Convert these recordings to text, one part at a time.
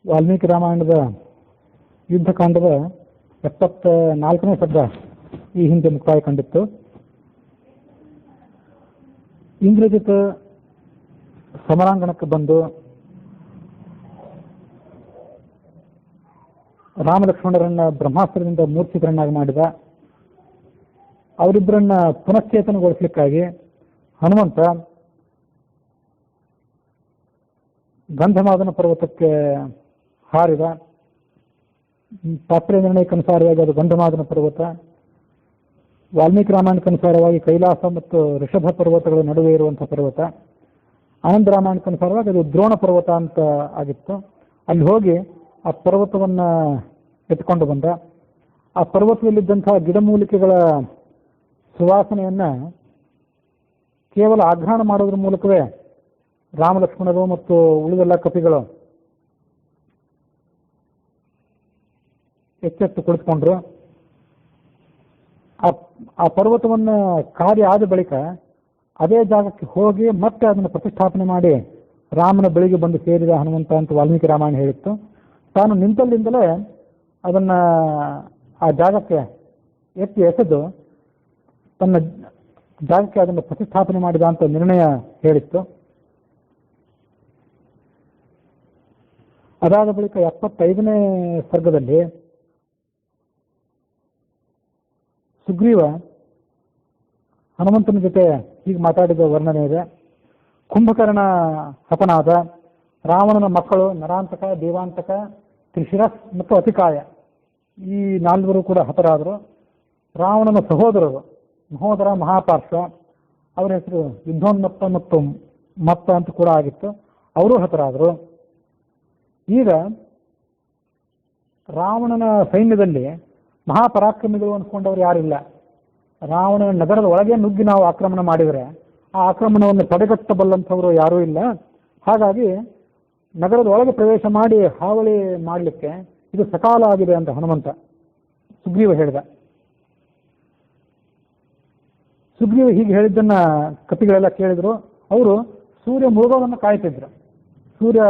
ವಾಲ್ಮೀಕಿ ರಾಮಾಯಣದ ಯುದ್ಧಕಾಂಡದ 74ನೇ ಸರ್ಗ ಈ ಹಿಂದೆ ಮುಕ್ತಾಯ ಕಂಡಿತ್ತು. ಇಂದ್ರಜಿತ್ ಸಮರಾಂಗಣಕ್ಕೆ ಬಂದು ರಾಮಲಕ್ಷ್ಮಣರನ್ನ ಬ್ರಹ್ಮಾಸ್ತ್ರದಿಂದ ಮೂರ್ಛಿತರನ್ನಾಗಿ ಮಾಡಿದ. ಅವರಿಬ್ಬರನ್ನ ಪುನಶ್ಚೇತನಗೊಳಿಸಲಿಕ್ಕಾಗಿ ಹನುಮಂತ ಗಂಧಮಾದನ ಪರ್ವತಕ್ಕೆ ಹಾರಿದ. ಶಾಸ್ತ್ರೀಯ ನಿರ್ಣಯಕ್ಕನುಸಾರವಾಗಿ ಅದು ಗಂಧಮಾದನ ಪರ್ವತ. ವಾಲ್ಮೀಕಿ ರಾಮಾಯಣಕ್ಕನುಸಾರವಾಗಿ ಕೈಲಾಸ ಮತ್ತು ಋಷಭ ಪರ್ವತಗಳ ನಡುವೆ ಇರುವಂತಹ ಪರ್ವತ. ಆನಂದ ರಾಮಾಯಣಕ್ಕನುಸಾರವಾಗಿ ಅದು ದ್ರೋಣ ಪರ್ವತ ಅಂತ ಆಗಿತ್ತು. ಅಲ್ಲಿ ಹೋಗಿ ಆ ಪರ್ವತವನ್ನ ಎತ್ಕೊಂಡು ಬಂದ. ಆ ಪರ್ವತದಲ್ಲಿದ್ದಂತಹ ಗಿಡಮೂಲಿಕೆಗಳ ಸುವಾಸನೆಯನ್ನ ಕೇವಲ ಆಘ್ರಾಣ ಮಾಡೋದ್ರ ಮೂಲಕವೇ ರಾಮಲಕ್ಷ್ಮಣರು ಮತ್ತು ಉಳಿದೆಲ್ಲ ಕಪಿಗಳು ಎಚ್ಚೆತ್ತು ಕುಳಿತುಕೊಂಡ್ರು. ಆ ಪರ್ವತವನ್ನು ಕಾರ್ಯ ಆದ ಬಳಿಕ ಅದೇ ಜಾಗಕ್ಕೆ ಹೋಗಿ ಮತ್ತೆ ಅದನ್ನು ಪ್ರತಿಷ್ಠಾಪನೆ ಮಾಡಿ ರಾಮನ ಬಳಿಗೆ ಬಂದು ಸೇರಿದ ಹನುಮಂತ ಅಂತ ವಾಲ್ಮೀಕಿ ರಾಮಾಯಣ ಹೇಳಿತ್ತು. ತಾನು ನಿಂತಲ್ಲಿಂದಲೇ ಅದನ್ನ ಆ ಜಾಗಕ್ಕೆ ಎಸೆದು ತನ್ನ ಜಾಗಕ್ಕೆ ಅದನ್ನು ಪ್ರತಿಷ್ಠಾಪನೆ ಮಾಡಿದ ಅಂತ ನಿರ್ಣಯ ಹೇಳಿತ್ತು. ಅದಾದ ಬಳಿಕ 75ನೇ ಸರ್ಗದಲ್ಲಿ ಸುಗ್ರೀವ ಹನುಮಂತನ ಜೊತೆ ಹೀಗೆ ಮಾತಾಡಿದ ವರ್ಣನೆ ಇದೆ. ಕುಂಭಕರ್ಣ ಹತನಾದ. ರಾವಣನ ಮಕ್ಕಳು ನರಾಂತಕ, ದೇವಾಂತಕ, ತ್ರಿಶಿರಸ್ ಮತ್ತು ಅತಿಕಾಯ ಈ 4 ಕೂಡ ಹತರಾದರು. ರಾವಣನ ಸಹೋದರರು ಮಹೋದರ, ಮಹಾಪಾರ್ಶ್ವ, ಅವರ ಹೆಸರು ಯುದ್ಧೋನ್ಮತ್ತ ಮತ್ತು ಮತ್ತ ಅಂತ ಕೂಡ ಆಗಿತ್ತು, ಅವರು ಹತರಾದರು. ಈಗ ರಾವಣನ ಸೈನ್ಯದಲ್ಲಿ ಮಹಾಪರಾಕ್ರಮಿಗಳು ಅನ್ಸ್ಕೊಂಡವ್ರು ಯಾರಿಲ್ಲ. ರಾವಣನ ನಗರದ ಒಳಗೆ ನುಗ್ಗಿ ನಾವು ಆಕ್ರಮಣ ಮಾಡಿದರೆ ಆ ಆಕ್ರಮಣವನ್ನು ತಡೆಗಟ್ಟಬಲ್ಲಂಥವರು ಯಾರೂ ಇಲ್ಲ. ಹಾಗಾಗಿ ನಗರದ ಒಳಗೆ ಪ್ರವೇಶ ಮಾಡಿ ಹಾವಳಿ ಮಾಡಲಿಕ್ಕೆ ಇದು ಸಕಾಲ ಆಗಿದೆ ಅಂತ ಹನುಮಂತ ಸುಗ್ರೀವ ಹೇಳಿದ. ಸುಗ್ರೀವ ಹೀಗೆ ಹೇಳಿದ್ದನ್ನ ಕಪಿಗಳೆಲ್ಲ ಕೇಳಿದ್ರು. ಅವರು ಸೂರ್ಯ ಮುಳುಗೋದನ್ನು ಕಾಯ್ತಿದ್ರು. ಸೂರ್ಯ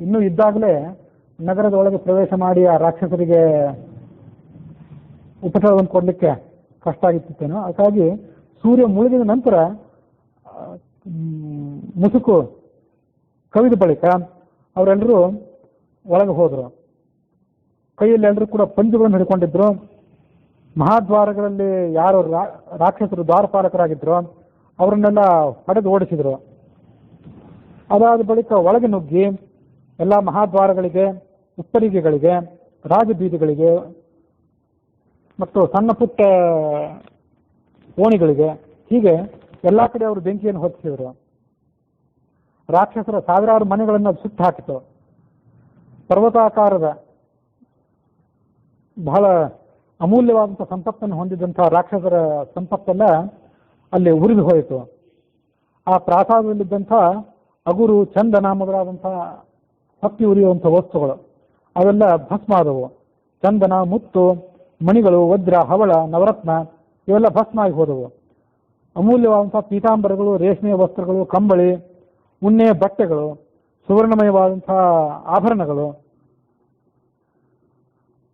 ಇನ್ನೂ ಇದ್ದಾಗಲೇ ನಗರದ ಒಳಗೆ ಪ್ರವೇಶ ಮಾಡಿ ಆ ರಾಕ್ಷಸರಿಗೆ ಉಪಚಾರವನ್ನು ಕೊಡಲಿಕ್ಕೆ ಕಷ್ಟ ಆಗಿತ್ತೇನೋ. ಹಾಗಾಗಿ ಸೂರ್ಯ ಮುಳುಗಿದ ನಂತರ ಮುಸುಕು ಕವಿದ ಬಳಿಕ ಅವರೆಲ್ಲರೂ ಒಳಗೆ ಹೋದರು. ಕೈಯಲ್ಲಿ ಎಲ್ಲರೂ ಕೂಡ ಪಂಜುಗಳನ್ನು ಹಿಡ್ಕೊಂಡಿದ್ರು. ಮಹಾದ್ವಾರಗಳಲ್ಲಿ ಯಾರು ರಾಕ್ಷಸರು ದ್ವಾರಪಾಲಕರಾಗಿದ್ರು ಅವರನ್ನೆಲ್ಲ ಹೊಡೆದು ಓಡಿಸಿದ್ರು. ಅದಾದ ಬಳಿಕ ಒಳಗೆ ನುಗ್ಗಿ ಎಲ್ಲ ಮಹಾದ್ವಾರಗಳಿಗೆ, ಉತ್ತರಿಗೆಗಳಿಗೆ, ರಾಜಬೀದಿಗಳಿಗೆ ಮತ್ತು ಸಣ್ಣ ಪುಟ್ಟ ಓಣಿಗಳಿಗೆ ಹೀಗೆ ಎಲ್ಲ ಕಡೆ ಅವರು ಬೆಂಕಿಯನ್ನು ಹೊತ್ತಿಸಿದರು. ರಾಕ್ಷಸರ ಸಾವಿರಾರು ಮನೆಗಳನ್ನು ಸುಟ್ಟು ಹಾಕಿತು. ಪರ್ವತಾಕಾರದ ಬಹಳ ಅಮೂಲ್ಯವಾದಂಥ ಸಂಪತ್ತನ್ನು ಹೊಂದಿದಂತಹ ರಾಕ್ಷಸರ ಸಂಪತ್ತೆಲ್ಲ ಅಲ್ಲಿ ಉರಿದು ಹೋಯಿತು. ಆ ಪ್ರಾಸಾದದಲ್ಲಿದ್ದಂಥ ಅಗುರು, ಚಂದನ ಮೊದಲಾದಂತಹ ಹತ್ತಿ ಉರಿಯುವಂಥ ವಸ್ತುಗಳು ಅವೆಲ್ಲ ಭಸ್ಮ ಆದವು. ಚಂದನ, ಮುತ್ತು, ಮಣಿಗಳು, ವಜ್ರ, ಹವಳ, ನವರತ್ನ ಇವೆಲ್ಲ ಭಸ್ಮ ಆಗಿ ಹೋದವು. ಅಮೂಲ್ಯವಾದಂತಹ ಪೀತಾಂಬರಗಳು, ರೇಷ್ಮೆಯ ವಸ್ತ್ರಗಳು, ಕಂಬಳಿ, ಉಣ್ಣೆಯ ಬಟ್ಟೆಗಳು, ಸುವರ್ಣಮಯವಾದಂತಹ ಆಭರಣಗಳು,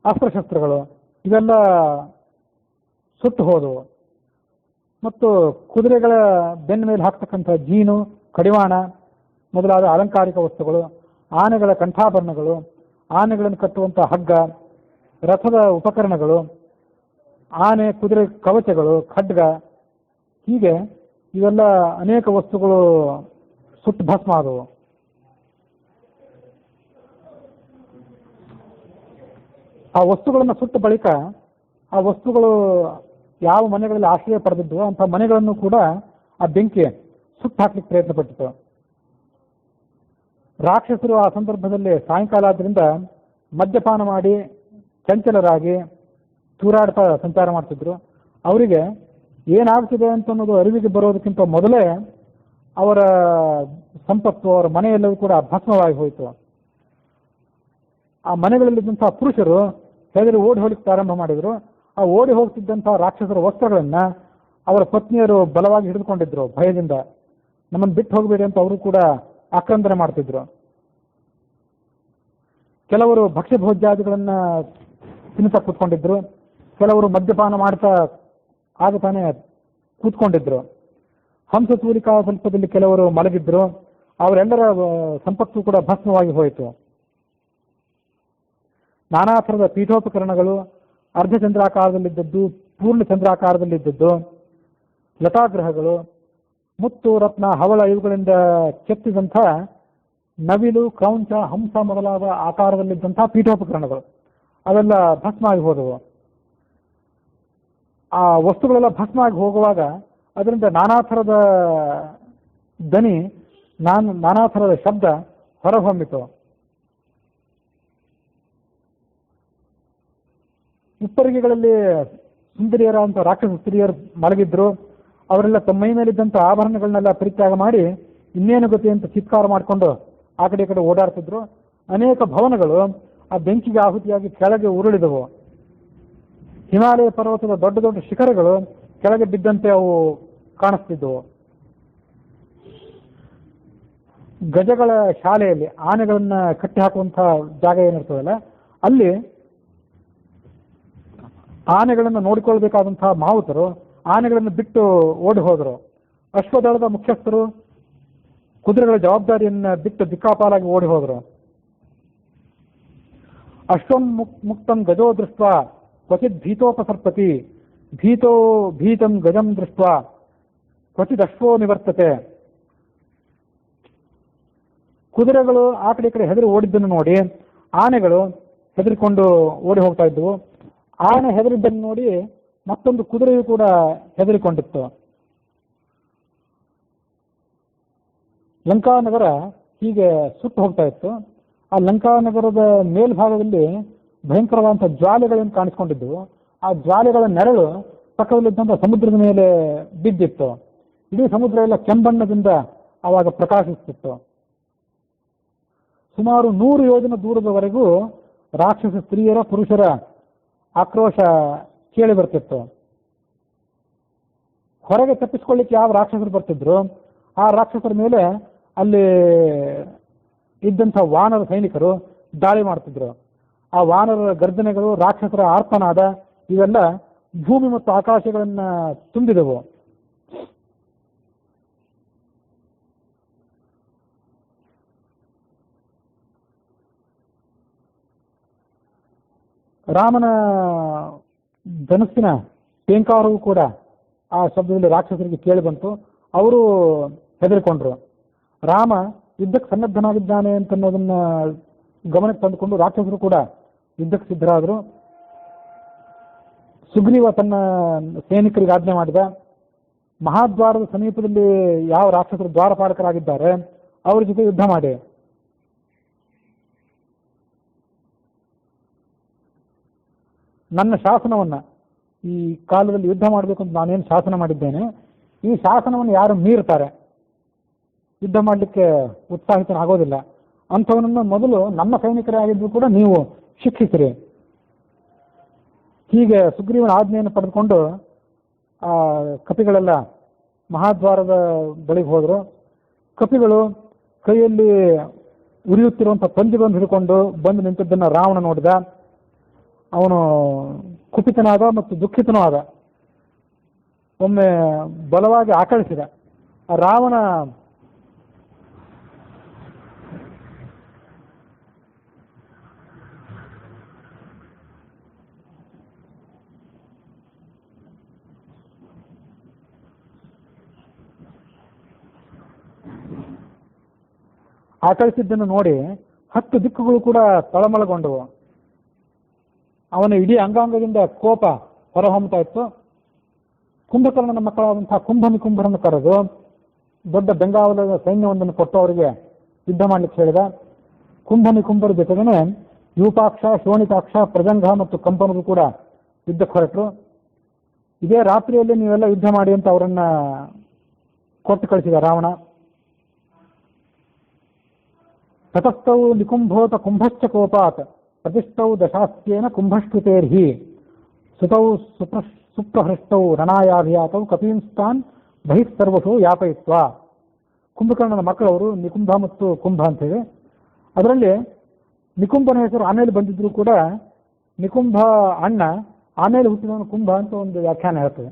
ಅಸ್ತ್ರಶಸ್ತ್ರಗಳು ಇವೆಲ್ಲ ಸುಟ್ಟು ಹೋದವು. ಮತ್ತು ಕುದುರೆಗಳ ಬೆನ್ನ ಮೇಲೆ ಹಾಕ್ತಕ್ಕಂಥ ಜೀನು, ಕಡಿವಾಣ ಮೊದಲಾದ ಅಲಂಕಾರಿಕ ವಸ್ತುಗಳು, ಆನೆಗಳ ಕಂಠಾಭರಣಗಳು, ಆನೆಗಳನ್ನು ಕಟ್ಟುವಂಥ ಹಗ್ಗ, ರಥದ ಉಪಕರಣಗಳು, ಆನೆ ಕುದುರೆ ಕವಚಗಳು, ಖಡ್ಗ ಹೀಗೆ ಇವೆಲ್ಲ ಅನೇಕ ವಸ್ತುಗಳು ಸುಟ್ಟು ಭಸ್ಮ ಆದವು. ಆ ವಸ್ತುಗಳನ್ನು ಸುಟ್ಟ ಬಳಿಕ ಆ ವಸ್ತುಗಳು ಯಾವ ಮನೆಗಳಲ್ಲಿ ಆಶ್ರಯ ಪಡೆದಿದ್ವು ಅಂಥ ಮನೆಗಳನ್ನು ಕೂಡ ಆ ಬೆಂಕಿ ಸುಟ್ಟು ಹಾಕ್ಲಿಕ್ಕೆ ಪ್ರಯತ್ನ ಪಟ್ಟಿತು. ರಾಕ್ಷಸರು ಆ ಸಂದರ್ಭದಲ್ಲಿ ಸಾಯಂಕಾಲ ಆದ್ರಿಂದ ಮದ್ಯಪಾನ ಮಾಡಿ ಚಂಚಲರಾಗಿ ತೂರಾಡ್ತಾ ಸಂಚಾರ ಮಾಡ್ತಿದ್ರು. ಅವರಿಗೆ ಏನಾಗ್ತಿದೆ ಅಂತ ಅನ್ನೋದು ಅರಿವಿಗೆ ಬರೋದಕ್ಕಿಂತ ಮೊದಲೇ ಅವರ ಸಂಪತ್ತು, ಅವರ ಮನೆಯೆಲ್ಲವೂ ಕೂಡ ಭಸ್ಮವಾಗಿ ಹೋಯಿತು. ಆ ಮನೆಗಳಲ್ಲಿದ್ದಂತಹ ಪುರುಷರು ಹೆದರಿ ಓಡಿ ಹೋಗ್ಲಿಕ್ಕೆ ಪ್ರಾರಂಭ ಮಾಡಿದ್ರು. ಆ ಓಡಿ ಹೋಗ್ತಿದ್ದಂತಹ ರಾಕ್ಷಸರ ವಸ್ತ್ರಗಳನ್ನ ಅವರ ಪತ್ನಿಯರು ಬಲವಾಗಿ ಹಿಡಿದುಕೊಂಡಿದ್ರು. ಭಯದಿಂದ ನಮ್ಮನ್ನು ಬಿಟ್ಟು ಹೋಗಬೇಡಿ ಅಂತ ಅವರು ಕೂಡ ಆಕ್ರಂದನೆ ಮಾಡ್ತಿದ್ರು. ಕೆಲವರು ಭಕ್ಷ್ಯ ಭೋಜ್ಯಾದಿಗಳನ್ನು ತಿನ್ನುತ್ತಾ ಕೂತ್ಕೊಂಡಿದ್ರು, ಕೆಲವರು ಮದ್ಯಪಾನ ಮಾಡ್ತಾ ಆಗುತ್ತಾನೆ ಕೂತ್ಕೊಂಡಿದ್ರು. ಹಂಸತೂರಿಕಾ ಸ್ವಲ್ಪದಲ್ಲಿ ಕೆಲವರು ಮಲಗಿದ್ರು. ಅವರೆಲ್ಲರ ಸಂಪತ್ತು ಕೂಡ ಭಸ್ಮವಾಗಿ ಹೋಯಿತು. ನಾನಾ ಥರದ ಪೀಠೋಪಕರಣಗಳು ಅರ್ಧಚಂದ್ರಾಕಾರದಲ್ಲಿದ್ದದ್ದು, ಪೂರ್ಣ ಚಂದ್ರಾಕಾರದಲ್ಲಿದ್ದದ್ದು, ಲತಾಗ್ರಹಗಳು, ಮುತ್ತು ರತ್ನ ಹವಳ ಇವುಗಳಿಂದ ಕೆತ್ತಿದಂಥ ನವಿಲು, ಕ್ರೌಂಚ, ಹಂಸ ಮೊದಲಾದ ಆಕಾರದಲ್ಲಿದ್ದಂಥ ಪೀಠೋಪಕರಣಗಳು ಅವೆಲ್ಲ ಭಸ್ಮ ಆಗಿ ಹೋದವು. ಆ ವಸ್ತುಗಳೆಲ್ಲ ಭಸ್ಮ ಆಗಿ ಹೋಗುವಾಗ ಅದರಿಂದ ನಾನಾ ಥರದ ದನಿ, ನಾನಾ ಥರದ ಶಬ್ದ ಹೊರಹೊಮ್ಮಿತು. ಉಪ್ಪರಿಗೆಗಳಲ್ಲಿ ಸುಂದರಿಯರ ಅಂತ ರಾಕ್ಷಸ ಸ್ತ್ರೀಯರು ಮಲಗಿದ್ರು. ಅವರೆಲ್ಲ ತಮ್ಮ ಮೈ ಮೇಲಿದ್ದಂಥ ಆಭರಣಗಳನ್ನೆಲ್ಲ ಪರಿತ್ಯಾಗ ಮಾಡಿ ಇನ್ನೇನು ಗತಿ ಅಂತ ಚಿತ್ಕಾರ ಮಾಡಿಕೊಂಡು ಆ ಕಡೆ ಈ ಕಡೆ ಓಡಾಡ್ತಿದ್ರು. ಅನೇಕ ಭವನಗಳು ಆ ಬೆಂಕಿಗೆ ಆಹುತಿಯಾಗಿ ಕೆಳಗೆ ಉರುಳಿದವು. ಹಿಮಾಲಯ ಪರ್ವತದ ದೊಡ್ಡ ದೊಡ್ಡ ಶಿಖರಗಳು ಕೆಳಗೆ ಬಿದ್ದಂತೆ ಅವು ಕಾಣಿಸ್ತಿದ್ದವು. ಗಜಗಳ ಶಾಲೆಯಲ್ಲಿ ಆನೆಗಳನ್ನ ಕಟ್ಟಿ ಹಾಕುವಂತಹ ಜಾಗ ಏನಿರ್ತದಲ್ಲ, ಅಲ್ಲಿ ಆನೆಗಳನ್ನು ನೋಡಿಕೊಳ್ಬೇಕಾದಂತಹ ಮಾವುತರು ಆನೆಗಳನ್ನು ಬಿಟ್ಟು ಓಡಿ ಹೋದರು. ಅಶ್ವದಳದ ಮುಖ್ಯಸ್ಥರು ಕುದುರೆಗಳ ಜವಾಬ್ದಾರಿಯನ್ನು ಬಿಟ್ಟು ದಿಕ್ಕಾಪಾಲಾಗಿ ಓಡಿ ಹೋದರು. ಅಶ್ವಂ ಮುಕ್ತಂ ಗಜೋ ದೃಷ್ಟ ಕ್ವಚಿತ್ ಭೀತೋಪಸರ್ಪತಿ, ಭೀತಂ ಗಜಂ ದೃಷ್ಟ ಕ್ವಚಿತ್ ಅಶ್ವೋ ನಿವರ್ತತೆ. ಕುದುರೆಗಳು ಆ ಕಡೆ ಈ ಕಡೆ ಹೆದರಿ ಓಡಿದ್ದನ್ನು ನೋಡಿ ಆನೆಗಳು ಹೆದರಿಕೊಂಡು ಓಡಿ ಹೋಗ್ತಾ ಇದ್ವು. ಆನೆ ಹೆದರಿದ್ದನ್ನು ನೋಡಿ ಮತ್ತೊಂದು ಕುದುರೆಯು ಕೂಡ ಹೆದರಿಕೊಂಡಿತ್ತು. ಲಂಕಾನಗರ ಹೀಗೆ ಸುಟ್ಟು ಹೋಗ್ತಾ ಇತ್ತು. ಆ ಲಂಕಾನಗರದ ಮೇಲ್ಭಾಗದಲ್ಲಿ ಭಯಂಕರವಾದಂಥ ಜ್ವಾಲೆಗಳನ್ನು ಕಾಣಿಸ್ಕೊಂಡಿದ್ದವು. ಆ ಜ್ವಾಲೆಗಳ ನೆರಳು ಪಕ್ಕದಲ್ಲಿದ್ದಂಥ ಸಮುದ್ರದ ಮೇಲೆ ಬಿದ್ದಿತ್ತು. ಇಡೀ ಸಮುದ್ರ ಎಲ್ಲ ಕೆಂಬಣ್ಣದಿಂದ ಆವಾಗ ಪ್ರಕಾಶಿಸುತ್ತಿತ್ತು. ಸುಮಾರು 100 ಯೋಜನ ದೂರದವರೆಗೂ ರಾಕ್ಷಸ ಸ್ತ್ರೀಯರ ಪುರುಷರ ಆಕ್ರೋಶ ಕೇಳಿ ಬರ್ತಿತ್ತು. ಹೊರಗೆ ತಪ್ಪಿಸ್ಕೊಳ್ಳಿಕ್ಕೆ ಯಾವ ರಾಕ್ಷಸರು ಬರ್ತಿದ್ರು ಆ ರಾಕ್ಷಸರ ಮೇಲೆ ಅಲ್ಲಿ ಇದ್ದಂಥ ವಾನರ ಸೈನಿಕರು ದಾಳಿ ಮಾಡ್ತಿದ್ರು. ಆ ವಾನರರ ಗರ್ಜನೆಗಳು, ರಾಕ್ಷಸರ ಆರ್ಪನಾದ ಇವೆಲ್ಲ ಭೂಮಿ ಮತ್ತು ಆಕಾಶಗಳನ್ನ ತುಂಬಿದವು. ರಾಮನ ಧನಸ್ಸಿನ ಟೇಂಕಾರವೂ ಕೂಡ ಆ ಶಬ್ದದಲ್ಲಿ ರಾಕ್ಷಸರಿಗೆ ಕೇಳಿ ಬಂತು. ಅವರು ಹೆದರಿಕೊಂಡ್ರು. ರಾಮ ಯುದ್ಧಕ್ಕೆ ಸನ್ನದ್ಧನಾಗಿದ್ದಾನೆ ಅಂತನ್ನೋದನ್ನ ಗಮನಕ್ಕೆ ತಂದುಕೊಂಡು ರಾಕ್ಷಸರು ಕೂಡ ಯುದ್ಧಕ್ಕೆ ಸಿದ್ಧರಾದರು. ಸುಗ್ರೀವ ತನ್ನ ಸೈನಿಕರಿಗೆ ಆಜ್ಞೆ ಮಾಡಿದ, ಮಹಾದ್ವಾರದ ಸಮೀಪದಲ್ಲಿ ಯಾವ ರಾಕ್ಷಸರು ದ್ವಾರಪಾಲಕರಾಗಿದ್ದಾರೆ ಅವ್ರ ಜೊತೆ ಯುದ್ಧ ಮಾಡಿ. ನನ್ನ ಶಾಸನವನ್ನ, ಈ ಕಾಲದಲ್ಲಿ ಯುದ್ಧ ಮಾಡಬೇಕು ಅಂತ ನಾನೇನು ಶಾಸನ ಮಾಡಿದ್ದೇನೆ, ಈ ಶಾಸನವನ್ನು ಯಾರು ಮೀರ್ತಾರೆ, ಯುದ್ಧ ಮಾಡಲಿಕ್ಕೆ ಉತ್ಸಾಹಿತನಾಗೋದಿಲ್ಲ ಅಂಥವನನ್ನು ಮೊದಲು ನಮ್ಮ ಸೈನಿಕರೇ ಆಗಿದ್ರು ಕೂಡ ನೀವು ಶಿಕ್ಷಿಸಿರಿ. ಹೀಗೆ ಸುಗ್ರೀವನ ಆಜ್ಞೆಯನ್ನು ಪಡೆದುಕೊಂಡು ಆ ಕಪಿಗಳೆಲ್ಲ ಮಹಾದ್ವಾರದ ಬಳಿಗೆ ಹೋದರು. ಕಪಿಗಳು ಕೈಯಲ್ಲಿ ಉರಿಯುತ್ತಿರುವಂಥ ಪಂಜವನ್ನು ಹಿಡ್ಕೊಂಡು ಬಂದು ನಿಂತಿದ್ದನ್ನು ರಾವಣ ನೋಡಿದ. ಅವನು ಕುಪಿತನಾದ ಮತ್ತು ದುಃಖಿತನೂ ಆದ. ಒಮ್ಮೆ ಬಲವಾಗಿ ಆಕಳಿಸಿದ. ರಾವಣ ಆಕಳಿಸಿದ್ದನ್ನು ನೋಡಿ 10 ದಿಕ್ಕುಗಳು ಕೂಡ ತಳಮಳಗೊಂಡವು. ಅವನ ಇಡೀ ಅಂಗಾಂಗದಿಂದ ಕೋಪ ಹೊರಹೊಮ್ಮತಾ ಇತ್ತು. ಕುಂಭಕರ್ಣನ ಮಕ್ಕಳಾದಂತಹ ಕುಂಭನಿಕುಂಭರನ್ನು ಕರೆದು ದೊಡ್ಡ ಬೆಂಗಾವಲದ ಸೈನ್ಯವೊಂದನ್ನು ಕೊಟ್ಟು ಅವರಿಗೆ ಯುದ್ಧ ಮಾಡಲಿಕ್ಕೆ ಹೇಳಿದ. ಕುಂಭನಿಕುಂಭರ ಜೊತೆಗೇನೆ ಯೂಪಾಕ್ಷ, ಶೋಣಿತಾಕ್ಷ, ಪ್ರಜಂಘ ಮತ್ತು ಕಂಪನರು ಕೂಡ ಯುದ್ಧಕ್ಕೆ ಹೊರಟರು. ಇದೇ ರಾತ್ರಿಯಲ್ಲಿ ನೀವೆಲ್ಲ ಯುದ್ಧ ಮಾಡಿ ಅಂತ ಅವರನ್ನ ಕೊಟ್ಟು ಕಳಿಸಿದ ರಾವಣ. ತತಸ್ಥೌ ನಿಕುಂಭೋತ ಕುಂಭಶ್ಚ ಕೋಪಾತ್ ಪ್ರತಿಷ್ಠೌ ದಶಾಸ್ಯೇನ ಕುಂಭಶ್ಕೃತೇರ್ಹಿ ಸುತೌ ಸುಪ್ರಹೃಷ್ಟೌ ರಣಾಯಾಭಿಯಾತೌ ಕಪೀಂಸ್ತಾನ್ ಬಹಿಸ್ಸರ್ವಸು ಯಾಪಯಿತ್ವ. ಕುಂಭಕರ್ಣನ ಮಕ್ಕಳವರು ನಿಕುಂಭ ಮತ್ತು ಕುಂಭ ಅಂತೇಳಿ. ಅದರಲ್ಲಿ ನಿಕುಂಭನ ಹೆಸರು ಆಮೇಲೆ ಬಂದಿದ್ರು ಕೂಡ ನಿಕುಂಭ ಅಣ್ಣ ಆಮೇಲೆ ಹುಟ್ಟಿದವನು ಕುಂಭ ಅಂತ ಒಂದು ವ್ಯಾಖ್ಯಾನ ಹೇಳ್ತದೆ.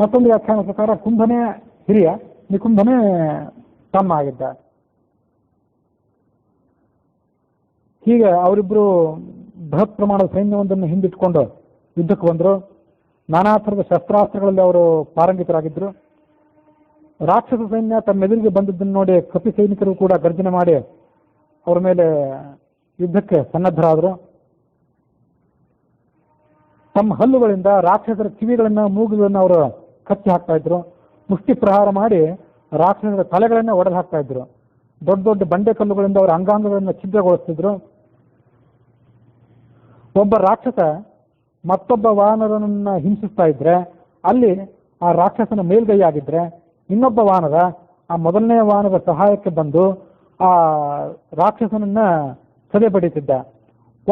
ಮತ್ತೊಂದು ವ್ಯಾಖ್ಯಾನ ಪ್ರಕಾರ ಕುಂಭನೇ ಹಿರಿಯ, ನಿಕುಂಭನೇ ತಮ್ಮ ಆಗಿದ್ದ. ಹೀಗೆ ಅವರಿಬ್ಬರು ಬೃಹತ್ ಪ್ರಮಾಣದ ಸೈನ್ಯವೊಂದನ್ನು ಹಿಂದಿಟ್ಕೊಂಡು ಯುದ್ಧಕ್ಕೆ ಬಂದರು. ನಾನಾ ಥರದ ಶಸ್ತ್ರಾಸ್ತ್ರಗಳಲ್ಲಿ ಅವರು ಪಾರಂಗಿತರಾಗಿದ್ದರು. ರಾಕ್ಷಸ ಸೈನ್ಯ ತಮ್ಮ ಎದುರಿಗೆ ಬಂದದ್ದನ್ನು ನೋಡಿ ಕಪಿ ಸೈನಿಕರು ಕೂಡ ಗರ್ಜನೆ ಮಾಡಿ ಅವರ ಮೇಲೆ ಯುದ್ಧಕ್ಕೆ ಸನ್ನದ್ಧರಾದರು. ತಮ್ಮ ಹಲ್ಲುಗಳಿಂದ ರಾಕ್ಷಸರ ಕಿವಿಗಳನ್ನ ಮೂಗುಗಳನ್ನು ಅವರು ಕಚ್ಚಿ ಹಾಕ್ತಾ ಇದ್ರು. ಮುಷ್ಟಿ ಪ್ರಹಾರ ಮಾಡಿ ರಾಕ್ಷಸರ ತಲೆಗಳನ್ನ ಒಡೆದು ಹಾಕ್ತಾ ಇದ್ರು. ದೊಡ್ಡ ದೊಡ್ಡ ಬಂಡೆ ಕಲ್ಲುಗಳಿಂದ ಅವರ ಅಂಗಾಂಗಗಳನ್ನು ಛಿದ್ರಗೊಳಿಸ್ತಿದ್ರು. ಒಬ್ಬ ರಾಕ್ಷಸ ಮತ್ತೊಬ್ಬ ವಾನರನನ್ನ ಹಿಂಸಿಸ್ತಾ ಇದ್ರೆ ಅಲ್ಲಿ ಆ ರಾಕ್ಷಸನ ಮೇಲ್ಗೈ ಆಗಿದ್ರೆ ಇನ್ನೊಬ್ಬ ವಾನರ ಆ ಮೊದಲನೇ ವಾನರ ಸಹಾಯಕ್ಕೆ ಬಂದು ಆ ರಾಕ್ಷಸನನ್ನ ಸದೆ ಬಡಿತಿದ್ದ.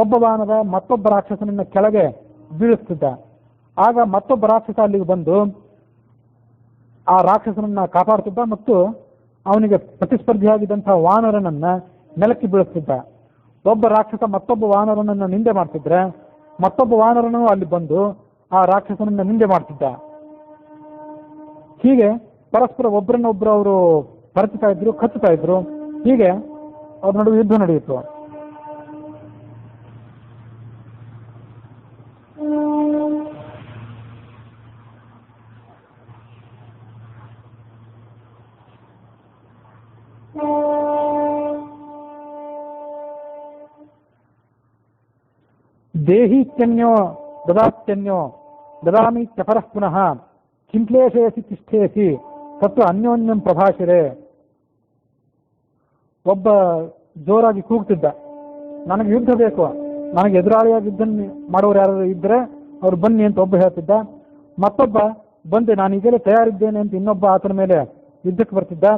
ಒಬ್ಬ ವಾನರ ಮತ್ತೊಬ್ಬ ರಾಕ್ಷಸನನ್ನ ಕೆಳಗೆ ಬೀಳಿಸ್ತಿದ್ದ. ಆಗ ಮತ್ತೊಬ್ಬ ರಾಕ್ಷಸ ಅಲ್ಲಿಗೆ ಬಂದು ಆ ರಾಕ್ಷಸನನ್ನ ಕಾಪಾಡ್ತಿದ್ದ ಮತ್ತು ಅವನಿಗೆ ಪ್ರತಿಸ್ಪರ್ಧಿಯಾಗಿದ್ದಂತಹ ವಾನರನನ್ನ ನೆಲಕ್ಕೆ ಬೀಳಿಸ್ತಿದ್ದ. ಒಬ್ಬ ರಾಕ್ಷಸ ಮತ್ತೊಬ್ಬ ವಾನರನನ್ನ ನಿಂದೆ ಮಾಡ್ತಿದ್ರೆ ಮತ್ತೊಬ್ಬ ವಾನರನು ಅಲ್ಲಿ ಬಂದು ಆ ರಾಕ್ಷಸನನ್ನ ನಿಂದೆ ಮಾಡ್ತಿದ್ದ. ಹೀಗೆ ಪರಸ್ಪರ ಒಬ್ಬರನ್ನೊಬ್ಬರು ಅವರು ಪರಚುತ್ತಾ ಇದ್ರು, ಕಚ್ಚುತ್ತಾ ಇದ್ರು. ಹೀಗೆ ಅವ್ರ ನಡುವೆ ಯುದ್ಧ ನಡೆಯಿತು. ದೇಹೀತ್ಯನ್ಯೋ ದದಾತ್ಯನ್ಯೋ ದದಾಮಿ ಚಪರಃ ಪುನಃ ಕಿಂಕ್ಲೇಶೇಸಿ ತಿಷ್ಠೇಸಿ ತತ್ತು ಅನ್ಯೋನ್ಯಂ ಪ್ರಭಾಷಿರೆ. ಒಬ್ಬ ಜೋರಾಗಿ ಕೂಗ್ತಿದ್ದ, ನನಗೆ ಯುದ್ಧ ಬೇಕು, ನನಗೆ ಎದುರಾಳಿಯಾಗಿ ಯುದ್ಧ ಮಾಡೋರು ಯಾರು ಇದ್ರೆ ಅವ್ರು ಬನ್ನಿ ಅಂತ ಒಬ್ಬ ಹೇಳ್ತಿದ್ದ. ಮತ್ತೊಬ್ಬ ಬಂದೆ ನಾನು ಈಗಲೇ ತಯಾರಿದ್ದೇನೆ ಅಂತ ಇನ್ನೊಬ್ಬ ಆತನ ಮೇಲೆ ಯುದ್ಧಕ್ಕೆ ಬರ್ತಿದ್ದ.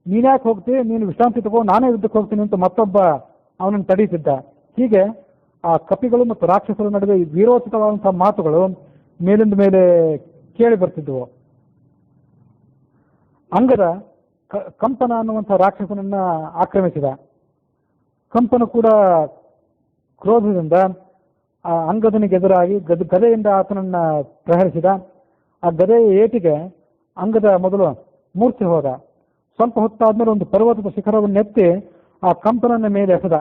ನೀನ್ಯಾಕೆ ಹೋಗ್ತಿ, ನೀನು ವಿಶ್ರಾಂತಿ ತಗೋ, ನಾನೇ ಯುದ್ಧಕ್ಕೆ ಹೋಗ್ತೀನಿ ಅಂತ ಮತ್ತೊಬ್ಬ ಅವನನ್ನು ತಡೀತಿದ್ದ. ಹೀಗೆ ಆ ಕಪಿಗಳು ಮತ್ತು ರಾಕ್ಷಸರ ನಡುವೆ ವೀರೋಚಿತವಾದಂತಹ ಮಾತುಗಳು ಮೇಲಿಂದ ಮೇಲೆ ಕೇಳಿ ಬರ್ತಿದ್ವು. ಅಂಗದ ಕಂಪನ ಅನ್ನುವಂಥ ರಾಕ್ಷಸನನ್ನ ಆಕ್ರಮಿಸಿದ. ಕಂಪನ ಕೂಡ ಕ್ರೋಧದಿಂದ ಆ ಅಂಗದನಿಗೆ ಎದುರಾಗಿ ಗದೆಯಿಂದ ಆತನನ್ನ ಪ್ರಹರಿಸಿದ. ಆ ಗದೆಯ ಏಟಿಗೆ ಅಂಗದ ಮೊದಲು ಮೂರ್ಛೆ ಹೋದ. ಸ್ವಲ್ಪ ಹೊತ್ತಾದ್ಮೇಲೆ ಒಂದು ಪರ್ವತದ ಶಿಖರವನ್ನೆತ್ತಿ ಆ ಕಂಪನನ್ನ ಮೇಲೆ ಎಸೆದ.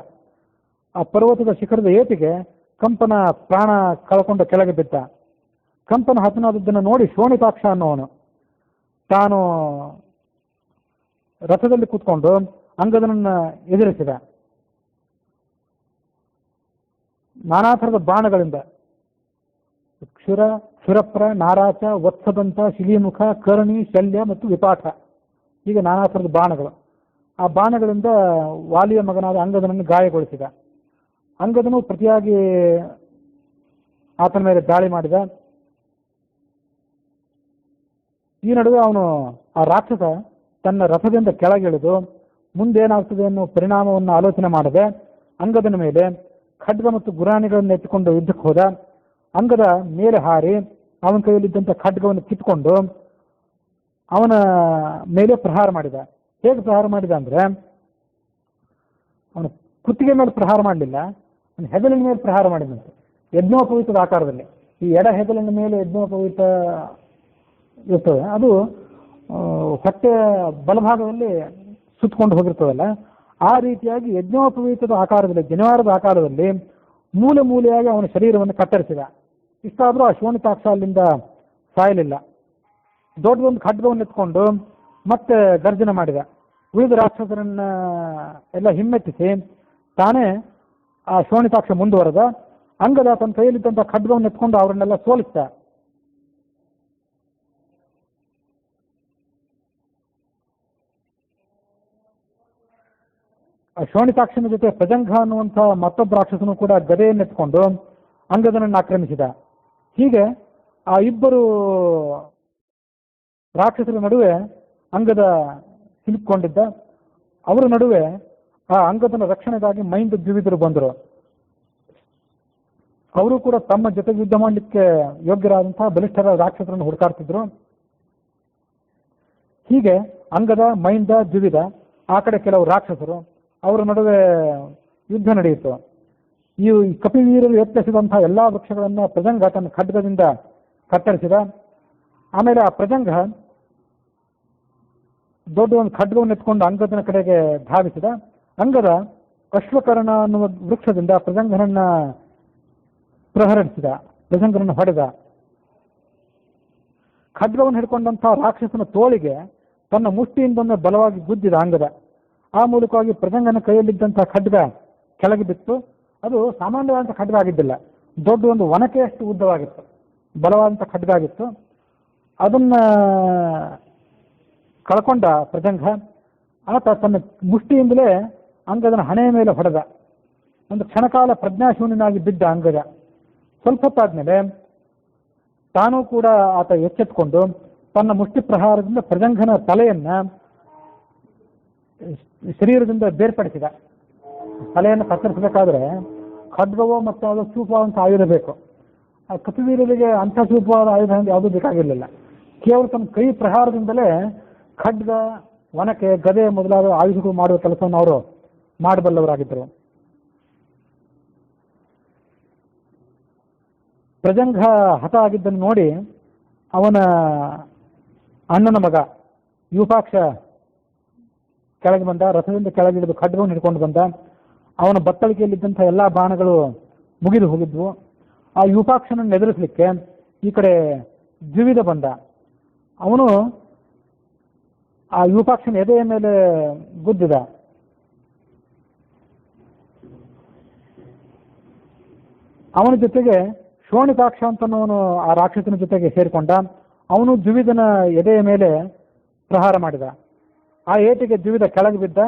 ಆ ಪರ್ವತದ ಶಿಖರದ ಏಟಿಗೆ ಕಂಪನ ಪ್ರಾಣ ಕಳ್ಕೊಂಡು ಕೆಳಗೆ ಬಿದ್ದ. ಕಂಪನ ಹತನಾದದ್ದನ್ನು ನೋಡಿ ಶೋಣಿತಾಕ್ಷ ಅನ್ನೋವನು ತಾನು ರಥದಲ್ಲಿ ಕೂತ್ಕೊಂಡು ಅಂಗದನನ್ನ ಎದುರಿಸಿದ. ನಾನಾ ಥರದ ಬಾಣಗಳಿಂದ ಕ್ಷುರ, ಕ್ಷುರಪ್ರ, ನಾರಾಚ, ವತ್ಸದಂತ, ಶಿಲೀಮುಖ, ಕರ್ಣಿ, ಶಲ್ಯ ಮತ್ತು ವಿಪಾಠ, ಹೀಗೆ ನಾನಾ ಥರದ ಬಾಣಗಳು. ಆ ಬಾಣಗಳಿಂದ ವಾಲಿಯ ಮಗನಾದ ಅಂಗದನನ್ನು ಗಾಯಗೊಳಿಸಿದ. ಅಂಗದನು ಪ್ರತಿಯಾಗಿ ಆತನ ಮೇಲೆ ದಾಳಿ ಮಾಡಿದ. ಈ ನಡುವೆ ಅವನು ಆ ರಾಕ್ಷಸ ತನ್ನ ರಥದಿಂದ ಕೆಳಗಿಳಿದು ಮುಂದೇನಾಗ್ತದೆ ಅನ್ನೋ ಪರಿಣಾಮವನ್ನು ಆಲೋಚನೆ ಮಾಡದೆ ಅಂಗದನ ಮೇಲೆ ಖಡ್ಗ ಮತ್ತು ಗುರಾಣಿಗಳನ್ನು ಎತ್ತಿಕೊಂಡು ಯುದ್ಧಕ್ಕೆ ಹೋದ. ಅಂಗದ ಮೇಲೆ ಹಾರಿ ಅವನ ಕೈಯಲ್ಲಿದ್ದಂಥ ಖಡ್ಗವನ್ನು ಕಿತ್ಕೊಂಡು ಅವನ ಮೇಲೆ ಪ್ರಹಾರ ಮಾಡಿದ. ಹೇಗೆ ಪ್ರಹಾರ ಮಾಡಿದ ಅಂದ್ರೆ ಅವನ ಕುತ್ತಿಗೆ ಮೇಲೆ ಪ್ರಹಾರ ಮಾಡಲಿಲ್ಲ, ಅವನ ಹೆಗಲಿನ ಮೇಲೆ ಪ್ರಹಾರ ಮಾಡಿದಂತೆ ಯಜ್ಞೋಪವೀತದ ಆಕಾರದಲ್ಲಿ. ಈ ಎಡ ಹೆಗಲಿನ ಮೇಲೆ ಯಜ್ಞೋಪವೀತ ಇರ್ತದೆ, ಅದು ಹೊಟ್ಟೆಯ ಬಲಭಾಗದಲ್ಲಿ ಸುತ್ತಕೊಂಡು ಹೋಗಿರ್ತದಲ್ಲ, ಆ ರೀತಿಯಾಗಿ ಯಜ್ಞೋಪವೀತದ ಆಕಾರದಲ್ಲಿ, ಜನಿವಾರದ ಆಕಾರದಲ್ಲಿ ಮೂಲೆ ಮೂಲೆಯಾಗಿ ಅವನ ಶರೀರವನ್ನು ಕತ್ತರಿಸಿದ. ಇಷ್ಟಾದರೂ ಆ ಶೋಣಿತಾಕ್ಷ ಅಲ್ಲಿಂದ ಸಾಯಲಿಲ್ಲ. ದೊಡ್ಡದೊಂದು ಖಡ್ಗವನ್ನು ಎತ್ಕೊಂಡು ಮತ್ತೆ ಗರ್ಜನೆ ಮಾಡಿದ. ಉಳಿದ ರಾಕ್ಷಸರನ್ನ ಎಲ್ಲ ಹಿಮ್ಮೆಟ್ಟಿಸಿ ತಾನೇ ಆ ಶೋಣಿತಾಕ್ಷ ಮುಂದುವರೆದ. ಅಂಗದ ತನ್ನ ಕೈಯಲ್ಲಿದ್ದಂಥ ಖಡ್ಗವನ್ನು ಎತ್ಕೊಂಡು ಅವರನ್ನೆಲ್ಲ ಸೋಲಿಸಿದ. ಆ ಶೋಣಿತಾಕ್ಷನ ಜೊತೆ ಪ್ರಜಂಘ ಅನ್ನುವಂಥ ಮತ್ತೊಬ್ಬ ರಾಕ್ಷಸನು ಕೂಡ ಗದೆಯನ್ನೆತ್ಕೊಂಡು ಅಂಗದನನ್ನು ಆಕ್ರಮಿಸಿದ. ಹೀಗೆ ಆ ಇಬ್ಬರು ರಾಕ್ಷಸರ ನಡುವೆ ಅಂಗದ ಸಿಲುಕೊಂಡಿದ್ದ. ಅವರ ನಡುವೆ ಆ ಅಂಗದನ ರಕ್ಷಣೆಗಾಗಿ ಮೈಂದ ದ್ವಿವಿದರು ಬಂದರು. ಅವರು ಕೂಡ ತಮ್ಮ ಜೊತೆಗೆ ಯುದ್ಧ ಮಾಡಲಿಕ್ಕೆ ಯೋಗ್ಯರಾದಂತಹ ಬಲಿಷ್ಠರ ರಾಕ್ಷಸರನ್ನು ಹುಡುಕಾಡ್ತಿದ್ರು. ಹೀಗೆ ಅಂಗದ, ಮೈಂದ, ದ್ವಿವಿದ, ಆ ಕಡೆ ಕೆಲವು ರಾಕ್ಷಸರು, ಅವರ ನಡುವೆ ಯುದ್ಧ ನಡೆಯಿತು. ಈ ಕಪಿವೀರರು ಎತ್ತರಿಸಿದಂತಹ ಎಲ್ಲಾ ವೃಕ್ಷಗಳನ್ನು ಪ್ರಜಂಗ ತನ್ನ ಖಡ್ಗದಿಂದ ಕತ್ತರಿಸಿದ. ಆಮೇಲೆ ಆ ಪ್ರಜಂಗ ದೊಡ್ಡ ಒಂದು ಖಡ್ಗವನ್ನು ಎತ್ಕೊಂಡು ಅಂಗದನ ಕಡೆಗೆ ಧಾವಿಸಿದ. ಅಂಗದ ಅಶ್ವಕರ್ಣ ಅನ್ನುವ ವೃಕ್ಷದಿಂದ ಪ್ರಜಂಗನನ್ನ ಪ್ರಹರಿಸಿದ, ಪ್ರಜಂಗನನ್ನು ಹೊಡೆದ. ಖಡ್ಗವನ್ನು ಹಿಡ್ಕೊಂಡಂತಹ ರಾಕ್ಷಸನ ತೋಳಿಗೆ ತನ್ನ ಮುಷ್ಟಿಯಿಂದೊಮ್ಮೆ ಬಲವಾಗಿ ಗುದ್ದಿದ ಅಂಗದ. ಆ ಮೂಲಕವಾಗಿ ಪ್ರಜಂಗನ ಕೈಯಲ್ಲಿದ್ದಂತಹ ಖಡ್ಗ ಕೆಳಗೆ ಬಿತ್ತು. ಅದು ಸಾಮಾನ್ಯವಾದಂಥ ಖಡ್ಗ ಆಗಿದ್ದಿಲ್ಲ, ದೊಡ್ಡ ಒಂದು ಒನಕೆಯಷ್ಟು ಉದ್ದವಾಗಿತ್ತು, ಬಲವಾದಂಥ ಖಡ್ಗ ಆಗಿತ್ತು. ಅದನ್ನ ಕಳ್ಕೊಂಡ ಪ್ರಜಂಗ. ಆತ ತನ್ನ ಮುಷ್ಟಿಯಿಂದಲೇ ಅಂಗದನ ಹಣೆಯ ಮೇಲೆ ಹೊಡೆದ. ಒಂದು ಕ್ಷಣಕಾಲ ಪ್ರಜ್ಞಾಶೂನ್ಯನಾಗಿ ಬಿದ್ದ ಅಂಗದ. ಸ್ವಲ್ಪ ಹೊತ್ತಾದ್ಮೇಲೆ ತಾನೂ ಕೂಡ ಆತ ಎಚ್ಚೆತ್ತುಕೊಂಡು ತನ್ನ ಮುಷ್ಟಿ ಪ್ರಹಾರದಿಂದ ಪ್ರಜಂಗನ ತಲೆಯನ್ನ ಶರೀರದಿಂದ ಬೇರ್ಪಡಿಸಿದ. ತಲೆಯನ್ನು ಕತ್ತರಿಸಬೇಕಾದ್ರೆ ಖಡ್ಗವೋ ಮತ್ತು ಅದು ಚೂಪವಾದಂಥ ಆಯುಧ ಬೇಕು. ಆ ಕಪಿವೀರರಿಗೆ ಅಂಥ ಚೂಪವಾದ ಆಯುಧ ಯಾವುದೂ ಬೇಕಾಗಿರಲಿಲ್ಲ. ಕೇವಲ ತಮ್ಮ ಕೈ ಪ್ರಹಾರದಿಂದಲೇ ಖಡ್ಗ, ಒನಕೆ, ಗದೆ ಮೊದಲಾದ ಆಯುಧಗಳು ಮಾಡುವ ಕೆಲಸವನ್ನು ಅವರು ಮಾಡಬಲ್ಲವರಾಗಿದ್ದರು. ಪ್ರಜಂಗ ಹತ ಆಗಿದ್ದನ್ನು ನೋಡಿ ಅವನ ಅಣ್ಣನ ಮಗ ಯೂಪಾಕ್ಷ ಕೆಳಗೆ ಬಂದ. ರಥದಿಂದ ಕೆಳಗಿಳಿದು ಖಡ್ಗವನ್ನು ಹಿಡ್ಕೊಂಡು ಬಂದ. ಅವನ ಬತ್ತಳಿಕೆಯಲ್ಲಿದ್ದಂಥ ಎಲ್ಲ ಬಾಣಗಳು ಮುಗಿದು ಹೋಗಿದ್ವು. ಆ ಯೂಪಾಕ್ಷನನ್ನು ಎದುರಿಸಲಿಕ್ಕೆ ಈ ಕಡೆ ದ್ವಿವಿಧ ಬಂದ. ಅವನು ಆ ಯೂಪಾಕ್ಷನ ಎದೆಯ ಮೇಲೆ ಗುದ್ದಿದ. ಅವನ ಜೊತೆಗೆ ಶೋಣಿತಾಕ್ಷ ಅಂತನವನು ಆ ರಾಕ್ಷಸನ ಜೊತೆಗೆ ಸೇರಿಕೊಂಡ. ಅವನು ದ್ವಿವಿಧನ ಎದೆಯ ಮೇಲೆ ಪ್ರಹಾರ ಮಾಡಿದ. ಆ ಏಟಿಗೆ ದ್ವಿವಿಧ ಕೆಳಗೆ ಬಿದ್ದ.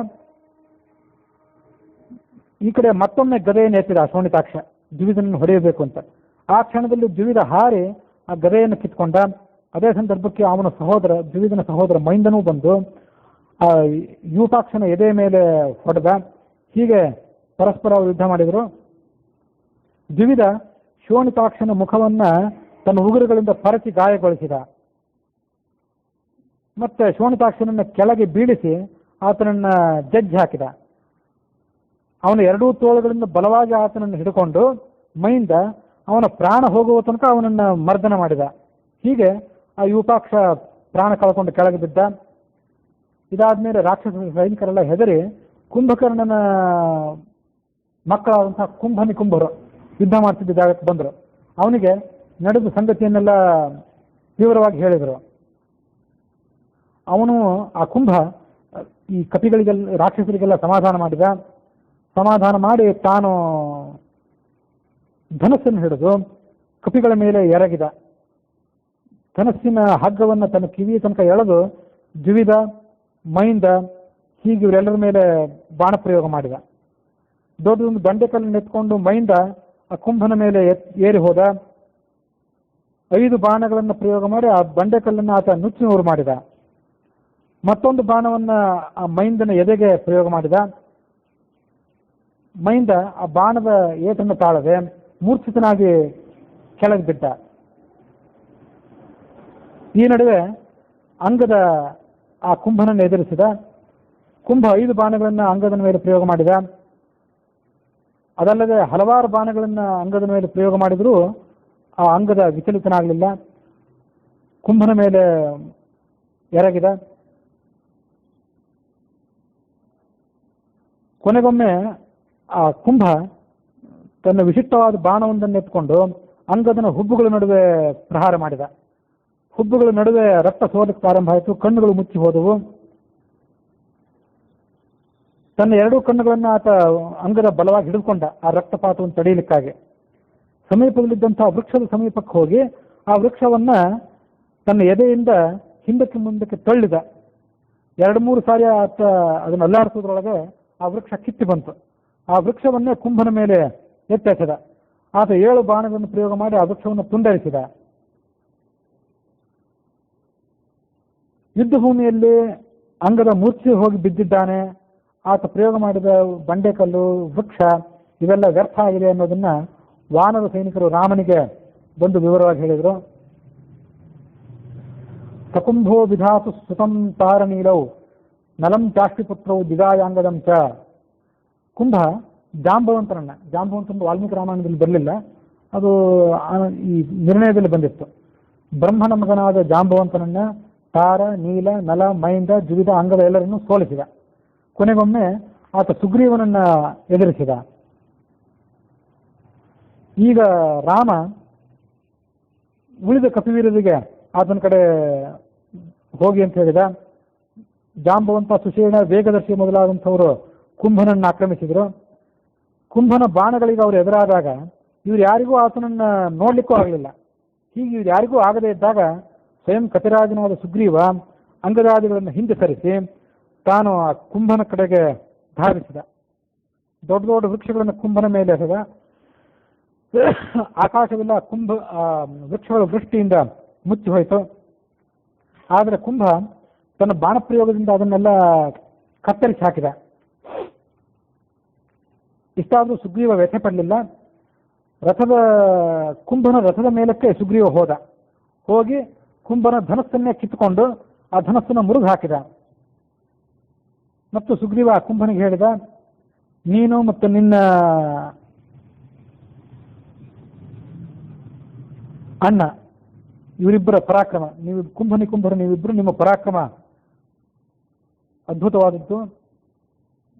ಈ ಕಡೆ ಮತ್ತೊಮ್ಮೆ ಗದೆಯನ್ನು ಎತ್ತಿದ ಶೋಣಿತಾಕ್ಷ, ದ್ವಿವಿಧನನ್ನು ಹೊಡೆಯಬೇಕು ಅಂತ. ಆ ಕ್ಷಣದಲ್ಲಿ ದ್ವಿವಿಧ ಹಾರಿ ಆ ಗದೆಯನ್ನು ಕಿತ್ಕೊಂಡ. ಅದೇ ಸಂದರ್ಭಕ್ಕೆ ಅವನ ಸಹೋದರ, ದ್ವಿವಿಧನ ಸಹೋದರ ಮೈಂದನೂ ಬಂದು ಆ ಯೂಪಾಕ್ಷನ ಎದೆಯ ಮೇಲೆ ಹೊಡೆದ. ಹೀಗೆ ಪರಸ್ಪರ ಯುದ್ಧ ಮಾಡಿದರು. ದ್ವಿವಿಧ ಶೋಣಿತಾಕ್ಷನ ಮುಖವನ್ನ ತನ್ನ ಉಗುರುಗಳಿಂದ ಪರಚಿ ಗಾಯಗೊಳಿಸಿದ. ಮತ್ತೆ ಶೋಣಿತಾಕ್ಷನನ್ನ ಕೆಳಗೆ ಬೀಳಿಸಿ ಆತನನ್ನ ಜಜ್ಜಿ ಹಾಕಿದ. ಅವನ ಎರಡೂ ತೋಳುಗಳಿಂದ ಬಲವಾಗಿ ಆತನನ್ನು ಹಿಡ್ಕೊಂಡು ಮೈಂದ ಅವನ ಪ್ರಾಣ ಹೋಗುವ ತನಕ ಅವನನ್ನ ಮರ್ದನ ಮಾಡಿದ. ಹೀಗೆ ಆ ಯೂಪಾಕ್ಷ ಪ್ರಾಣ ಕಳ್ಕೊಂಡು ಕೆಳಗೆ ಬಿದ್ದ. ಇದಾದ್ಮೇಲೆ ರಾಕ್ಷಸ ಸೈನಿಕರೆಲ್ಲ ಹೆದರಿ ಕುಂಭಕರ್ಣನ ಮಕ್ಕಳಾದಂತಹ ಕುಂಭರು ಯುದ್ಧ ಮಾಡ್ತಿದ್ದ ಜಾಗಕ್ಕೆ ಬಂದರು. ಅವನಿಗೆ ನಡೆದ ಸಂಗತಿಯನ್ನೆಲ್ಲ ವಿವರವಾಗಿ ಹೇಳಿದರು. ಅವನು ಆ ಕುಂಭ ಈ ಕಪಿಗಳಿಗೆಲ್ಲ, ರಾಕ್ಷಸರಿಗೆಲ್ಲ ಸಮಾಧಾನ ಮಾಡಿದ. ಸಮಾಧಾನ ಮಾಡಿ ತಾನು ಧನಸ್ಸನ್ನು ಹಿಡಿದು ಕಪಿಗಳ ಮೇಲೆ ಎರಗಿದ. ಧನಸ್ಸಿನ ಹಗ್ಗವನ್ನು ತನ್ನ ಕಿವಿಯ ತನಕ ಎಳೆದು ದ್ವಿವಿಧ, ಮೈಂದ ಹೀಗೆ ಇವರೆಲ್ಲರ ಮೇಲೆ ಬಾಣ ಪ್ರಯೋಗ ಮಾಡಿದ. ದೊಡ್ಡದೊಂದು ಬಂಡೆಕಲ್ಲನ್ನು ಎತ್ಕೊಂಡು ಮೈಂದ ಆ ಕುಂಭನ ಮೇಲೆ ಏರಿ ಹೋದ. 5 ಬಾಣಗಳನ್ನು ಪ್ರಯೋಗ ಮಾಡಿ ಆ ಬಂಡೆಕಲ್ಲನ್ನು ಆತ ನುಚ್ಚು ನೂರು ಮಾಡಿದ. ಮತ್ತೊಂದು ಬಾಣವನ್ನ ಆ ಮೈಂದನ ಎದೆಗೆ ಪ್ರಯೋಗ ಮಾಡಿದ. ಮೈಂದ ಆ ಬಾಣದ ಏಟನ್ನು ತಾಳದೆ ಮೂರ್ಛಿತನಾಗಿ ಕೆಳಗೆ ಬಿದ್ದ. ಈ ನಡುವೆ ಅಂಗದ ಆ ಕುಂಭನನ್ನು ಎದುರಿಸಿದ. ಕುಂಭ 5 ಬಾಣಗಳನ್ನು ಅಂಗದ ಮೇಲೆ ಪ್ರಯೋಗ ಮಾಡಿದ. ಅದಲ್ಲದೆ ಹಲವಾರು ಬಾಣಗಳನ್ನು ಅಂಗದ ಮೇಲೆ ಪ್ರಯೋಗ ಮಾಡಿದರೂ ಆ ಅಂಗದ ವಿಚಲಿತನಾಗಲಿಲ್ಲ. ಕುಂಭನ ಮೇಲೆ ಎರಗಿದ. ಕೊನೆಗೊಮ್ಮೆ ಆ ಕುಂಭ ತನ್ನ ವಿಶಿಷ್ಟವಾದ ಬಾಣವೊಂದನ್ನು ಎತ್ಕೊಂಡು ಅಂಗದನ ಹುಬ್ಬುಗಳ ನಡುವೆ ಪ್ರಹಾರ ಮಾಡಿದ. ಹುಬ್ಬುಗಳ ನಡುವೆ ರಕ್ತ ಸೋದಕ್ಕೆ ಪ್ರಾರಂಭ ಆಯಿತು. ಕಣ್ಣುಗಳು ಮುಚ್ಚಿ ಹೋದವು. ತನ್ನ 2 ಕಣ್ಣುಗಳನ್ನು ಆತ ಅಂಗದ ಬಲವಾಗಿ ಹಿಡಿದುಕೊಂಡ ಆ ರಕ್ತಪಾತವನ್ನು ತಡೆಯಲಿಕ್ಕಾಗಿ. ಸಮೀಪದಲ್ಲಿದ್ದಂತಹ ವೃಕ್ಷದ ಸಮೀಪಕ್ಕೆ ಹೋಗಿ ಆ ವೃಕ್ಷವನ್ನ ತನ್ನ ಎದೆಯಿಂದ ಹಿಂದಕ್ಕೆ ಮುಂದಕ್ಕೆ ತಳ್ಳಿದ. 2-3 ಸಾರಿ ಆತ ಅದನ್ನು ಅಲ್ಲಾಡಿಸೋದ್ರೊಳಗೆ ಆ ವೃಕ್ಷ ಕಿತ್ತಿ ಬಂತು. ಆ ವೃಕ್ಷವನ್ನೇ ಕುಂಭನ ಮೇಲೆ ಎತ್ತೆಸೆದ. ಆತ 7 ಬಾಣಗಳನ್ನು ಪ್ರಯೋಗ ಮಾಡಿ ಆ ವೃಕ್ಷವನ್ನು ತುಂಡರಿಸಿದ. ಯುದ್ಧ ಭೂಮಿಯಲ್ಲಿ ಅಂಗದ ಮೂರ್ಛೆ ಹೋಗಿ ಬಿದ್ದಿದ್ದಾನೆ. ಆತ ಪ್ರಯೋಗ ಮಾಡಿದ ಬಂಡೆಕಲ್ಲು, ವೃಕ್ಷ ಇವೆಲ್ಲ ವ್ಯರ್ಥ ಆಗಿದೆ ಅನ್ನೋದನ್ನ ವಾನರ ಸೈನಿಕರು ರಾಮನಿಗೆ ಬಂದು ವಿವರವಾಗಿ ಹೇಳಿದರು. ಸಕುಂಭೋ ವಿಧಾತು ಸುತಂ ತಾರನೀಲೌ ನಲಂ ಚಾಷ್ಟಿಪುತ್ರೌ ದಿಗಾಯಾಂಗದಂ ಚ. ಕುಂಭ ಜಾಂಬವಂತನ ವಾಲ್ಮೀಕಿ ರಾಮಾಯಣದಲ್ಲಿ ಬರಲಿಲ್ಲ, ಅದು ಈ ನಿರ್ಣಯದಲ್ಲಿ ಬಂದಿತ್ತು. ಬ್ರಹ್ಮನ ಮಗನಾದ ಜಾಂಬವಂತನನ್ನ ತಾರ, ನೀಲ, ನಲ, ಮೈಂದ, ಜುಗಿದ, ಅಂಗದ ಎಲ್ಲರನ್ನೂ ಸೋಲಿಸಿದ. ಕೊನೆಗೊಮ್ಮೆ ಆತ ಸುಗ್ರೀವನನ್ನ ಎದುರಿಸಿದ. ಈಗ ರಾಮ ಉಳಿದ ಕಪಿವೀರರಿಗೆ ಆತನ ಕಡೆ ಹೋಗಿ ಅಂತ ಹೇಳಿದ. ಜಾಂಬವಂತ, ಸುಷೇಣ, ವೇಗದರ್ಶಿ ಮೊದಲಾದಂಥವರು ಕುಂಭನನ್ನು ಆಕ್ರಮಿಸಿದರು. ಕುಂಭನ ಬಾಣಗಳಿಗೆ ಅವರು ಎದುರಾದಾಗ ಇವ್ರು ಯಾರಿಗೂ ಆತನನ್ನ ನೋಡ್ಲಿಕ್ಕೂ ಆಗಲಿಲ್ಲ. ಹೀಗೆ ಇವ್ರು ಯಾರಿಗೂ ಆಗದೇ ಇದ್ದಾಗ ಸ್ವಯಂ ಕಪಿರಾಜನಾದ ಸುಗ್ರೀವ ಅಂಗದಾದಿಗಳನ್ನು ಹಿಂದೆ ಸರಿಸಿ ತಾನು ಆ ಕುಂಭನ ಕಡೆಗೆ ಧಾವಿಸಿದ. ದೊಡ್ಡ ದೊಡ್ಡ ವೃಕ್ಷಗಳನ್ನು ಕುಂಭನ ಮೇಲೆ ಎಸೆದ. ಆಕಾಶವೆಲ್ಲ ವೃಕ್ಷಗಳ ವೃಷ್ಟಿಯಿಂದ ಮುಚ್ಚಿ ಹೋಯಿತು. ಆದರೆ ಕುಂಭ ತನ್ನ ಬಾಣಪ್ರಯೋಗದಿಂದ ಅದನ್ನೆಲ್ಲ ಕತ್ತರಿಸಿ ಹಾಕಿದ. ಇಷ್ಟಾದರೂ ಸುಗ್ರೀವ ವ್ಯಥೆ ಪಡಲಿಲ್ಲ. ಕುಂಭನ ರಥದ ಮೇಲಕ್ಕೆ ಸುಗ್ರೀವ ಹೋಗಿ ಕುಂಭನ ಧನಸ್ಸನ್ನೇ ಕಿತ್ತುಕೊಂಡು ಆ ಧನಸ್ಸನ್ನು ಮುರಿದು ಹಾಕಿದ. ಮತ್ತು ಸುಗ್ರೀವ ಕುಂಭನಿಗೆ ಹೇಳಿದ, ನೀನು ಮತ್ತು ನಿನ್ನ ಅಣ್ಣ ಇವರಿಬ್ಬರ ಪರಾಕ್ರಮ, ಕುಂಭರು ನೀವಿಬ್ಬರು, ನಿಮ್ಮ ಪರಾಕ್ರಮ ಅದ್ಭುತವಾದದ್ದು.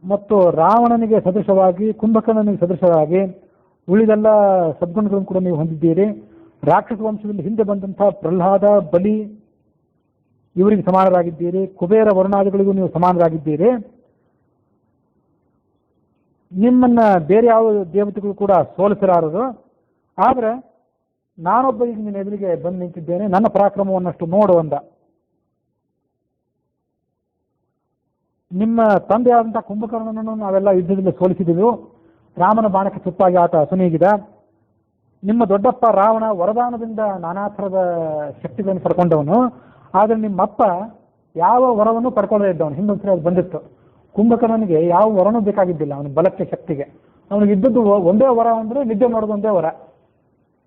ಮತ್ತು ರಾವಣನಿಗೆ ಸದೃಶವಾಗಿ, ಕುಂಭಕರ್ಣನಿಗೆ ಸದೃಶವಾಗಿ ಉಳಿದೆಲ್ಲ ಸದ್ಗುಣಗಳನ್ನು ಕೂಡ ನೀವು ಹೊಂದಿದ್ದೀರಿ. ರಾಕ್ಷಸ ವಂಶದಲ್ಲಿ ಹಿಂದೆ ಬಂದಂತಹ ಪ್ರಹ್ಲಾದ, ಬಲಿ ಇವರಿಗೆ ಸಮಾನರಾಗಿದ್ದೀರಿ. ಕುಬೇರ, ವರುಣಾದಿಗಳಿಗೂ ನೀವು ಸಮಾನರಾಗಿದ್ದೀರಿ. ನಿಮ್ಮನ್ನ ಬೇರೆ ಯಾವ ದೇವತೆಗಳು ಕೂಡ ಸೋಲಿಸಲಾರರು. ಆದರೆ ನಾನೊಬ್ಬ ಈಗ ನಿನ್ನ ಎದುರಿಗೆ ಬಂದು ನಿಂತಿದ್ದೇನೆ, ನನ್ನ ಪರಾಕ್ರಮವನ್ನಷ್ಟು ನೋಡು ಅಂದ. ನಿಮ್ಮ ತಂದೆಯಾದಂತಹ ಕುಂಭಕರ್ಣನನ್ನು ನಾವೆಲ್ಲ ಯುದ್ಧದಲ್ಲಿ ಸೋಲಿಸಿದೆವು. ರಾಮನ ಬಾಣಕ್ಕೆ ತುತ್ತಾಗಿ ಆತ ಅಸುನೀಗಿದ. ನಿಮ್ಮ ದೊಡ್ಡಪ್ಪ ರಾವಣ ವರದಾನದಿಂದ ನಾನಾ ಥರದ ಶಕ್ತಿಗಳನ್ನು ಪಡ್ಕೊಂಡವನು. ಆದರೆ ನಿಮ್ಮಪ್ಪ ಯಾವ ವರವನ್ನು ಪಡ್ಕೊಳ್ಳದೇ ಇದ್ದವನು. ಹಿಂದೊಂದ್ಸರಿ ಅದು ಬಂದಿತ್ತು. ಕುಂಭಕರ್ಣನಿಗೆ ಯಾವ ವರನೂ ಬೇಕಾಗಿದ್ದಿಲ್ಲ ಅವನ ಬಲಕ್ಕೆ, ಶಕ್ತಿಗೆ. ಅವನಿಗೆ ಇದ್ದದ್ದು ಒಂದೇ ವರ ಅಂದರೆ ನಿದ್ದೆ ಮಾಡೋದು ಒಂದೇ ವರ,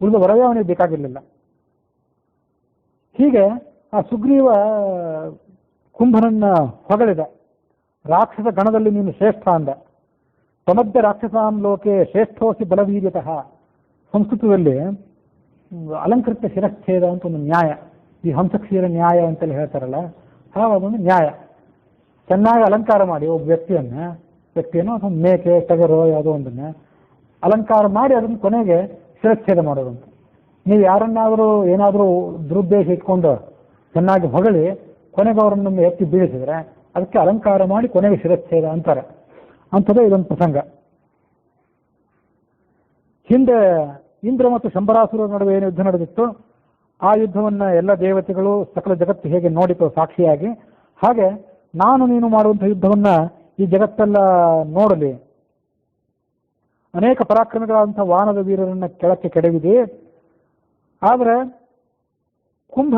ಉಳಿದ ವರವೇ ಅವನಿಗೆ ಬೇಕಾಗಿರಲಿಲ್ಲ. ಹೀಗೆ ಆ ಸುಗ್ರೀವ ಕುಂಭನನ್ನ ಹೊಗಳಿದ. ರಾಕ್ಷಸ ಗಣದಲ್ಲಿ ನೀನು ಶ್ರೇಷ್ಠ ಅಂದ. ಸಮಗ್ರ ರಾಕ್ಷಸಾಂ ಲೋಕೆ ಶ್ರೇಷ್ಠೋಸಿ ಬಲವೀರ್ಯತಃ. ಸಂಸ್ಕೃತದಲ್ಲಿ ಅಲಂಕೃತ ಶಿರಚ್ಛೇದ ಅಂತ ಒಂದು ನ್ಯಾಯ, ಈ ಹಂಸಕ್ಷೀರ ನ್ಯಾಯ ಅಂತೇಳಿ ಹೇಳ್ತಾರಲ್ಲ, ಹಾಗೊಂದು ನ್ಯಾಯ. ಚೆನ್ನಾಗಿ ಅಲಂಕಾರ ಮಾಡಿ ಒಬ್ಬ ವ್ಯಕ್ತಿಯನ್ನು ಅಥವಾ ಮೇಕೆ, ಟಗರು ಯಾವುದೋ ಒಂದನ್ನು ಅಲಂಕಾರ ಮಾಡಿ ಅದನ್ನು ಕೊನೆಗೆ ಶಿರಚ್ಛೇದ ಮಾಡೋದಂತ. ನೀವು ಯಾರನ್ನಾದರೂ ಏನಾದರೂ ದುರುದ್ದೇಶ ಇಟ್ಕೊಂಡು ಚೆನ್ನಾಗಿ ಹೊಗಳಿ ಕೊನೆಗೆ ಅವರನ್ನು ಎತ್ತಿ ಬೀಳಿಸಿದ್ರೆ ಅದಕ್ಕೆ ಅಲಂಕಾರ ಮಾಡಿ ಕೊನೆಗೆ ಶಿರಚ್ಛೇದ ಅಂತಾರೆ. ಅಂಥದ್ದೇ ಇದೊಂದು ಪ್ರಸಂಗ. ಹಿಂದೆ ಇಂದ್ರ ಮತ್ತು ಶಂಬರಾಸುರರ ನಡುವೆ ಏನು ಯುದ್ಧ ನಡೆದಿತ್ತು, ಆ ಯುದ್ಧವನ್ನು ಎಲ್ಲ ದೇವತೆಗಳು, ಸಕಲ ಜಗತ್ತು ಹೇಗೆ ನೋಡಿತು ಸಾಕ್ಷಿಯಾಗಿ, ಹಾಗೆ ನಾನು ನೀನು ಮಾಡುವಂಥ ಯುದ್ಧವನ್ನ ಈ ಜಗತ್ತೆಲ್ಲ ನೋಡಲಿ. ಅನೇಕ ಪರಾಕ್ರಮಿಗಳಾದಂಥ ವಾನದ ವೀರರನ್ನ ಕೆಳಕ್ಕೆ ಕೆಡವಿದೆ. ಆದರೆ ಕುಂಭ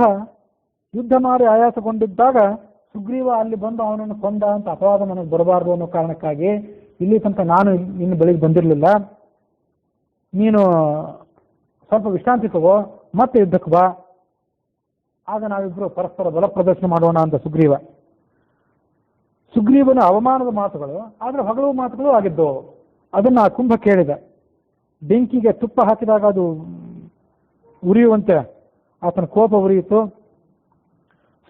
ಯುದ್ಧ ಮಾಡಿ ಆಯಾಸಗೊಂಡಿದ್ದಾಗ ಸುಗ್ರೀವ ಅಲ್ಲಿ ಬಂದು ಅವನನ್ನು ಕೊಂದ ಅಂತ ಅಪವಾದ ನನಗೆ ಬರಬಾರ್ದು ಅನ್ನೋ ಕಾರಣಕ್ಕಾಗಿ ಇಲ್ಲಿ ತನಕ ನಾನು ಇನ್ನು ಬಳಿಗೆ ಬಂದಿರಲಿಲ್ಲ. ನೀನು ಸ್ವಲ್ಪ ವಿಶ್ರಾಂತಿ ತಗೋ, ಮತ್ತೆ ಯುದ್ಧಕ್ಕೆ ಬಾ, ಆಗ ನಾವಿಬ್ಬರು ಪರಸ್ಪರ ಬಲ ಪ್ರದರ್ಶನ ಮಾಡೋಣ ಅಂತ ಸುಗ್ರೀವನ ಅವಮಾನದ ಮಾತುಗಳು, ಆದರೆ ಹೊಗಳುವ ಮಾತುಗಳು ಆಗಿದ್ದವು. ಅದನ್ನು ಕುಂಭ ಕೇಳಿದ. ಬೆಂಕಿಗೆ ತುಪ್ಪ ಹಾಕಿದಾಗ ಅದು ಉರಿಯುವಂತೆ ಆತನ ಕೋಪ ಉರಿಯಿತು.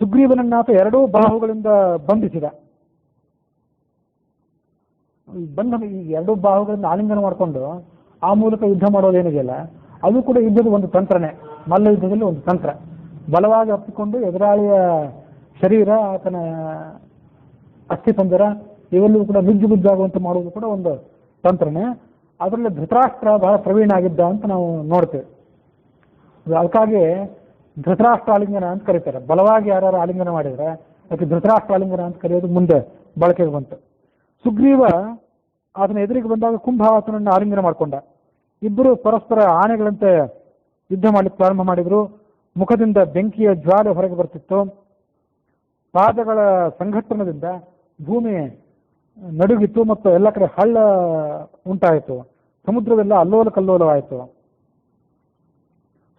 ಸುಗ್ರೀವನನ್ನಾತ ಎರಡೂ ಬಾಹುಗಳಿಂದ ಬಂಧಿಸಿದ. ಈ ಎರಡೂ ಬಾಹುಗಳಿಂದ ಆಲಿಂಗನ ಮಾಡಿಕೊಂಡು ಆ ಮೂಲಕ ಯುದ್ಧ ಮಾಡೋದೇನಿದೆಯಲ್ಲ, ಅದು ಕೂಡ ಯುದ್ಧದ ಒಂದು ತಂತ್ರನೇ. ಮಲ್ಲ ಯುದ್ಧದಲ್ಲಿ ಒಂದು ತಂತ್ರ. ಬಲವಾಗಿ ಹಪ್ಪಿಕೊಂಡು ಎದುರಾಳಿಯ ಶರೀರ, ಆತನ ಅಸ್ಥಿಪಂಜರ ಇವೆಲ್ಲವೂ ಕೂಡ ನುಜ್ಜುಗುಜ್ಜಾಗುವಂತೆ ಮಾಡುವುದು ಕೂಡ ಒಂದು ತಂತ್ರನೇ. ಅದರಲ್ಲಿ ಧೃತರಾಷ್ಟ್ರ ಬಹಳ ಪ್ರವೀಣ ಆಗಿದ್ದ ಅಂತ ನಾವು ನೋಡ್ತೇವೆ. ಅದಕ್ಕಾಗಿ ಧೃತರಾಷ್ಟ್ರ ಆಲಿಂಗನ ಅಂತ ಕರೀತಾರೆ. ಬಲವಾಗಿ ಯಾರು ಆಲಿಂಗನ ಮಾಡಿದರೆ ಅದಕ್ಕೆ ಧೃತರಾಷ್ಟ್ರ ಆಲಿಂಗನ ಅಂತ ಕರೆಯೋದು ಮುಂದೆ ಬಳಕೆಗೆ ಬಂತು. ಸುಗ್ರೀವ ಆತನ ಎದುರಿಗೆ ಬಂದಾಗ ಕುಂಭ ಆತನನ್ನು ಆಲಿಂಗನ ಮಾಡಿಕೊಂಡ. ಇಬ್ಬರು ಪರಸ್ಪರ ಆನೆಗಳಂತೆ ಯುದ್ಧ ಮಾಡಲಿಕ್ಕೆ ಪ್ರಾರಂಭ ಮಾಡಿದರು. ಮುಖದಿಂದ ಬೆಂಕಿಯ ಜ್ವಾಲೆ ಹೊರಗೆ ಬರ್ತಿತ್ತು. ಪಾದಗಳ ಸಂಘಟನದಿಂದ ಭೂಮಿ ನಡುಗಿತ್ತು ಮತ್ತು ಎಲ್ಲ ಕಡೆ ಹಳ್ಳ ಉಂಟಾಯಿತು. ಸಮುದ್ರವೆಲ್ಲ ಅಲ್ಲೋಲ ಕಲ್ಲೋಲವಾಯಿತು.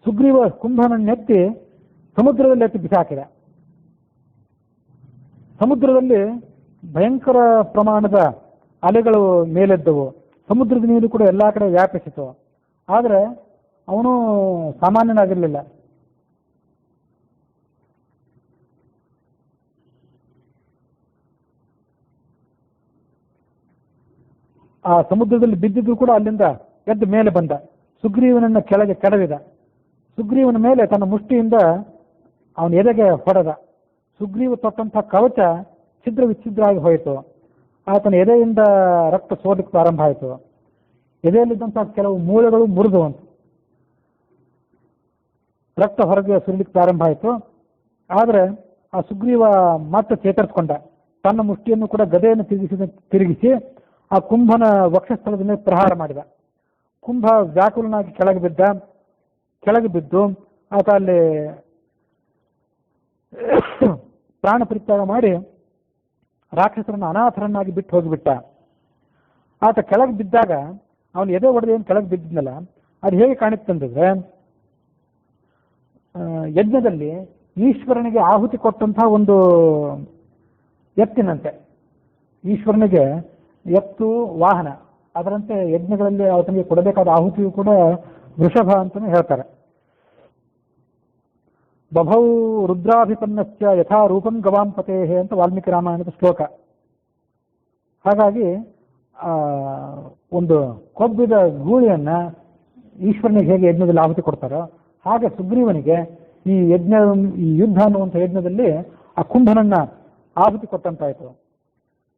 ಸುಗ್ರೀವ ಕುಂಭನನ್ನೆತ್ತಿ ಸಮುದ್ರದಲ್ಲಿ ಎತ್ತಿ ಬಿಸಾಕಿದ. ಸಮುದ್ರದಲ್ಲಿ ಭಯಂಕರ ಪ್ರಮಾಣದ ಅಲೆಗಳು ಮೇಲೆದ್ದವು. ಸಮುದ್ರದ ನೀರು ಕೂಡ ಎಲ್ಲ ಕಡೆ ವ್ಯಾಪಿಸಿತು. ಆದರೆ ಅವನು ಸಾಮಾನ್ಯನಾಗಿರಲಿಲ್ಲ. ಆ ಸಮುದ್ರದಲ್ಲಿ ಬಿದ್ದಿದ್ದು ಕೂಡ ಅಲ್ಲಿಂದ ಎದ್ದು ಮೇಲೆ ಬಂದ. ಸುಗ್ರೀವನನ್ನ ಕೆಳಗೆ ಕೆಡವಿದ. ಸುಗ್ರೀವನ ಮೇಲೆ ತನ್ನ ಮುಷ್ಟಿಯಿಂದ ಅವನ ಎದೆಗೆ ಹೊಡೆದ. ಸುಗ್ರೀವ ತೊಟ್ಟಂತಹ ಕವಚ ಛಿದ್ರ ವಿಚ್ಛಿದ್ರ ಆಗಿ ಹೋಯಿತು. ಆತನ ಎದೆಯಿಂದ ರಕ್ತ ಸೋದಕ್ಕೆ ಪ್ರಾರಂಭ ಆಯಿತು. ಎದೆಯಲ್ಲಿದ್ದಂತಹ ಕೆಲವು ಮೂಳೆಗಳು ಮುರಿದುವಂತು. ರಕ್ತ ಹೊರಗೆ ಸುರಿಲಿಕ್ಕೆ ಪ್ರಾರಂಭ ಆಯಿತು. ಆದರೆ ಆ ಸುಗ್ರೀವ ಮತ್ತೆ ಚೇತರಿಸಿಕೊಂಡ. ತನ್ನ ಮುಷ್ಟಿಯನ್ನು ಕೂಡ ಗದೆಯನ್ನು ತಿರುಗಿಸಿ ಆ ಕುಂಭನ ವಕ್ಷಸ್ಥಳದ ಮೇಲೆ ಪ್ರಹಾರ ಮಾಡಿದ. ಕುಂಭ ವ್ಯಾಕುಲನಾಗಿ ಕೆಳಗೆ ಬಿದ್ದು ಆತ ಅಲ್ಲಿ ಪ್ರಾಣ ಪರಿತ್ಯಾಗ ಮಾಡಿ ರಾಕ್ಷಸರನ್ನು ಅನಾಥರನ್ನಾಗಿ ಬಿಟ್ಟು ಹೋಗಿಬಿಟ್ಟ. ಆತ ಕೆಳಗೆ ಬಿದ್ದಾಗ ಅವನು ಎದೆ ಹೊಡೆದು ಏನು ಕೆಳಗೆ ಬಿದ್ದಿದ್ನಲ್ಲ, ಅದು ಹೇಗೆ ಕಾಣಿಸ್ತಂದ್ರೆ ಯಜ್ಞದಲ್ಲಿ ಈಶ್ವರನಿಗೆ ಆಹುತಿ ಕೊಟ್ಟಂತಹ ಒಂದು ಎತ್ತಿನಂತೆ. ಈಶ್ವರನಿಗೆ ಎತ್ತು ವಾಹನ, ಅದರಂತೆ ಯಜ್ಞಗಳಲ್ಲಿ ಆತನಿಗೆ ಕೊಡಬೇಕಾದ ಆಹುತಿಯು ಕೂಡ ವೃಷಭ ಅಂತಲೇ ಹೇಳ್ತಾರೆ. ಬಭೌ ರುದ್ರಾಭಿಪನ್ನಸ್ಯ ಯಥಾ ರೂಪಂ ಗವಾಂಪತೆ ಅಂತ ವಾಲ್ಮೀಕಿ ರಾಮಾಯಣದ ಶ್ಲೋಕ. ಹಾಗಾಗಿ ಒಂದು ಕೊಬ್ಬಿದ ಗೂಳಿಯನ್ನ ಈಶ್ವರನಿಗೆ ಹೇಗೆ ಯಜ್ಞದಲ್ಲಿ ಆಹುತಿ ಕೊಡ್ತಾರೋ ಹಾಗೆ ಸುಗ್ರೀವನಿಗೆ ಈ ಯುದ್ಧ ಅನ್ನುವಂಥ ಯಜ್ಞದಲ್ಲಿ ಆ ಕುಂಭನನ್ನ ಆಹುತಿ ಕೊಟ್ಟಂತಾಯಿತು.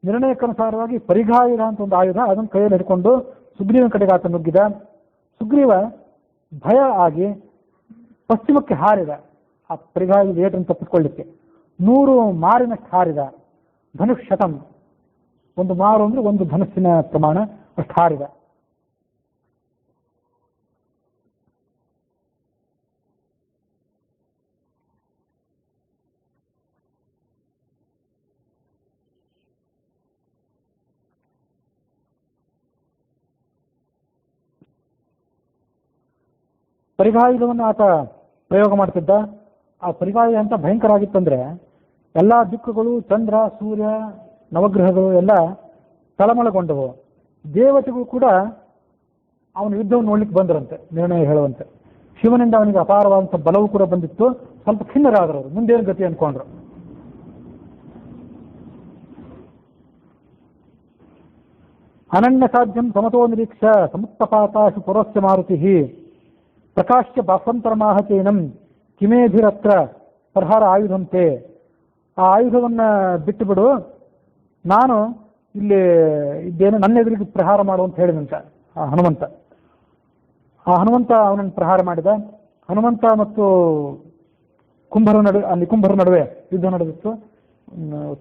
ನಿರ್ಣಯಕ್ಕನುಸಾರವಾಗಿ ಪರಿಘಾಯುಧ ಅಂತ ಒಂದು ಆಯುಧ, ಅದನ್ನು ಕೈಯಲ್ಲಿ ಹಿಡ್ಕೊಂಡು ಸುಗ್ರೀವನ ಕಡೆಗೆ ಆತ ನುಗ್ಗಿದ. ಸುಗ್ರೀವ ಭಯ ಆಗಿ ಪಶ್ಚಿಮಕ್ಕೆ ಹಾರಿದ. ಆ ಪರಿಘಾಯುಧ ಏಟನ್ನು ತಪ್ಪಿಸ್ಕೊಳ್ಳಿಕ್ಕೆ 100 ಮಾರಿನಷ್ಟು ಹಾರಿದ. ಧನುಷ್ ಶತಂ, ಒಂದು ಮಾರು ಅಂದ್ರೆ ಒಂದು ಧನುಸ್ಸಿನ ಪ್ರಮಾಣ, ಅಷ್ಟು ಹಾರಿದ. ಪರಿಘಾಯುಧವನ್ನು ಆತ ಪ್ರಯೋಗ ಮಾಡ್ತಿದ್ದ. ಆ ಪರಿಘಾಯುಧ ಅಂತ ಭಯಂಕರ ಆಗಿತ್ತಂದ್ರೆ ಎಲ್ಲ ದಿಕ್ಕುಗಳು, ಚಂದ್ರ, ಸೂರ್ಯ, ನವಗ್ರಹಗಳು ಎಲ್ಲ ತಳಮಳಗೊಂಡವು. ದೇವತೆಗಳು ಕೂಡ ಅವನ ಯುದ್ಧವನ್ನು ನೋಡ್ಲಿಕ್ಕೆ ಬಂದರಂತೆ, ನಿರ್ಣಯ ಹೇಳುವಂತೆ. ಶಿವನಿಂದ ಅವನಿಗೆ ಅಪಾರವಾದಂಥ ಬಲವು ಕೂಡ ಬಂದಿತ್ತು. ಸ್ವಲ್ಪ ಖಿನ್ನರಾದರು ಅವರು, ಮುಂದೇನು ಗತಿ ಅನ್ಕೊಂಡ್ರು. ಅನನ್ಯ ಸಾಧ್ಯಂ ಸಮತೋ ನಿರೀಕ್ಷ ಸಮುತ್ತಪಾತಾಶು ಪುರಸ್ಯ ಮಾರುತಿ ಪ್ರಕಾಶ್ಯ ಬಾಸ್ವಂತರಮಾಹಚೇನಂ ಕಿಮೇಧಿರತ್ರ ಪ್ರಹಾರ ಆಯುಧಂತೆ. ಆ ಆಯುಧವನ್ನ ಬಿಟ್ಟು ಬಿಡು, ನಾನು ಇಲ್ಲಿ ಇದ್ದೇನೆ, ನನ್ನ ಎದುರಿಗೆ ಪ್ರಹಾರ ಮಾಡುವಂತ ಹೇಳಿದಂತ ಆ ಹನುಮಂತ. ಆ ಹನುಮಂತ ಅವನನ್ನು ಪ್ರಹಾರ ಮಾಡಿದ. ಹನುಮಂತ ಮತ್ತು ನಿಕುಂಭರ ನಡುವೆ ಯುದ್ಧ ನಡೆದಿತ್ತು.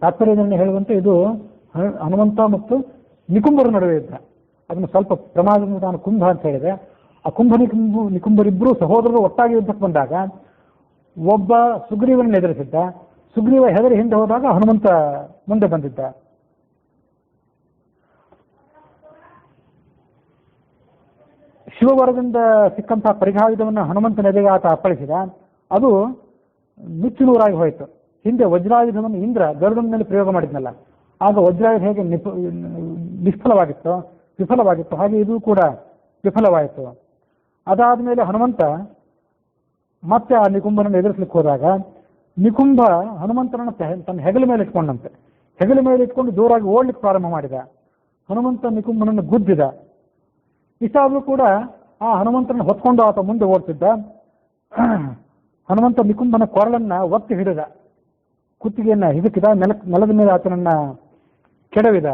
ತಾತ್ಪರ್ಯದಲ್ಲಿ ಹೇಳುವಂತೆ ಇದು ಹನುಮಂತ ಮತ್ತು ನಿಕುಂಭರ ನಡುವೆ ಯುದ್ಧ. ಅದನ್ನು ಸ್ವಲ್ಪ ಪ್ರಮಾದದಿಂದ ನಾನು ಕುಂಭ ಅಂತ ಹೇಳಿದೆ. ಆ ನಿಕುಂಭರಿಬ್ಬರು ಸಹೋದರರು ಒಟ್ಟಾಗಿ ಯುದ್ಧಕ್ಕೆ ಬಂದಾಗ ಒಬ್ಬ ಸುಗ್ರೀವನನ್ನು ಎದುರಿಸಿದ್ದ. ಸುಗ್ರೀವ ಹೆದರಿ ಹಿಂದೆ ಹೋದಾಗ ಹನುಮಂತ ಮುಂದೆ ಬಂದಿದ್ದ. ಶಿವವರದಿಂದ ಸಿಕ್ಕಂತಹ ಪರಿಘಾಯುಧವನ್ನು ಹನುಮಂತನ ಎದೆಗೆ ಆತ ಅಪ್ಪಳಿಸಿದ. ಅದು ನುಚ್ಚುನೂರಾಗಿ ಹೋಯಿತು. ಹಿಂದೆ ವಜ್ರಾಯುಧವನ್ನು ಇಂದ್ರ ಗರುಡನ ಮೇಲೆ ಪ್ರಯೋಗ ಮಾಡಿದ್ನಲ್ಲ, ಆಗ ವಜ್ರಾಯುಧ ಹೇಗೆ ವಿಫಲವಾಗಿತ್ತು, ಹಾಗೆ ಇದು ಕೂಡ ವಿಫಲವಾಯಿತು. ಅದಾದ ಮೇಲೆ ಹನುಮಂತ ಮತ್ತೆ ಆ ನಿಕುಂಭನನ್ನು ಎದುರಿಸಲಿಕ್ಕೆ ಹೋದಾಗ ನಿಕುಂಭ ಹನುಮಂತನನ್ನು ತನ್ನ ಹೆಗಲ ಮೇಲೆ ಇಟ್ಕೊಂಡಂತೆ. ಹೆಗಲ ಮೇಲೆ ಇಟ್ಕೊಂಡು ಜೋರಾಗಿ ಓಡ್ಲಿಕ್ಕೆ ಪ್ರಾರಂಭ ಮಾಡಿದ. ಹನುಮಂತ ನಿಕುಂಭನನ್ನು ಗುದ್ದಿದ. ಇಷ್ಟಾದರೂ ಕೂಡ ಆ ಹನುಮಂತನ ಹೊತ್ಕೊಂಡು ಆತ ಮುಂದೆ ಓಡ್ತಿದ್ದ. ಹನುಮಂತ ನಿಕುಂಭನ ಕೊರಳನ್ನ ಒತ್ತಿ ಹಿಡಿದ, ಕುತ್ತಿಗೆಯನ್ನ ಹಿಡುಕಿದ, ನೆಲದ ಮೇಲೆ ಆತನನ್ನ ಕೆಡವಿದ.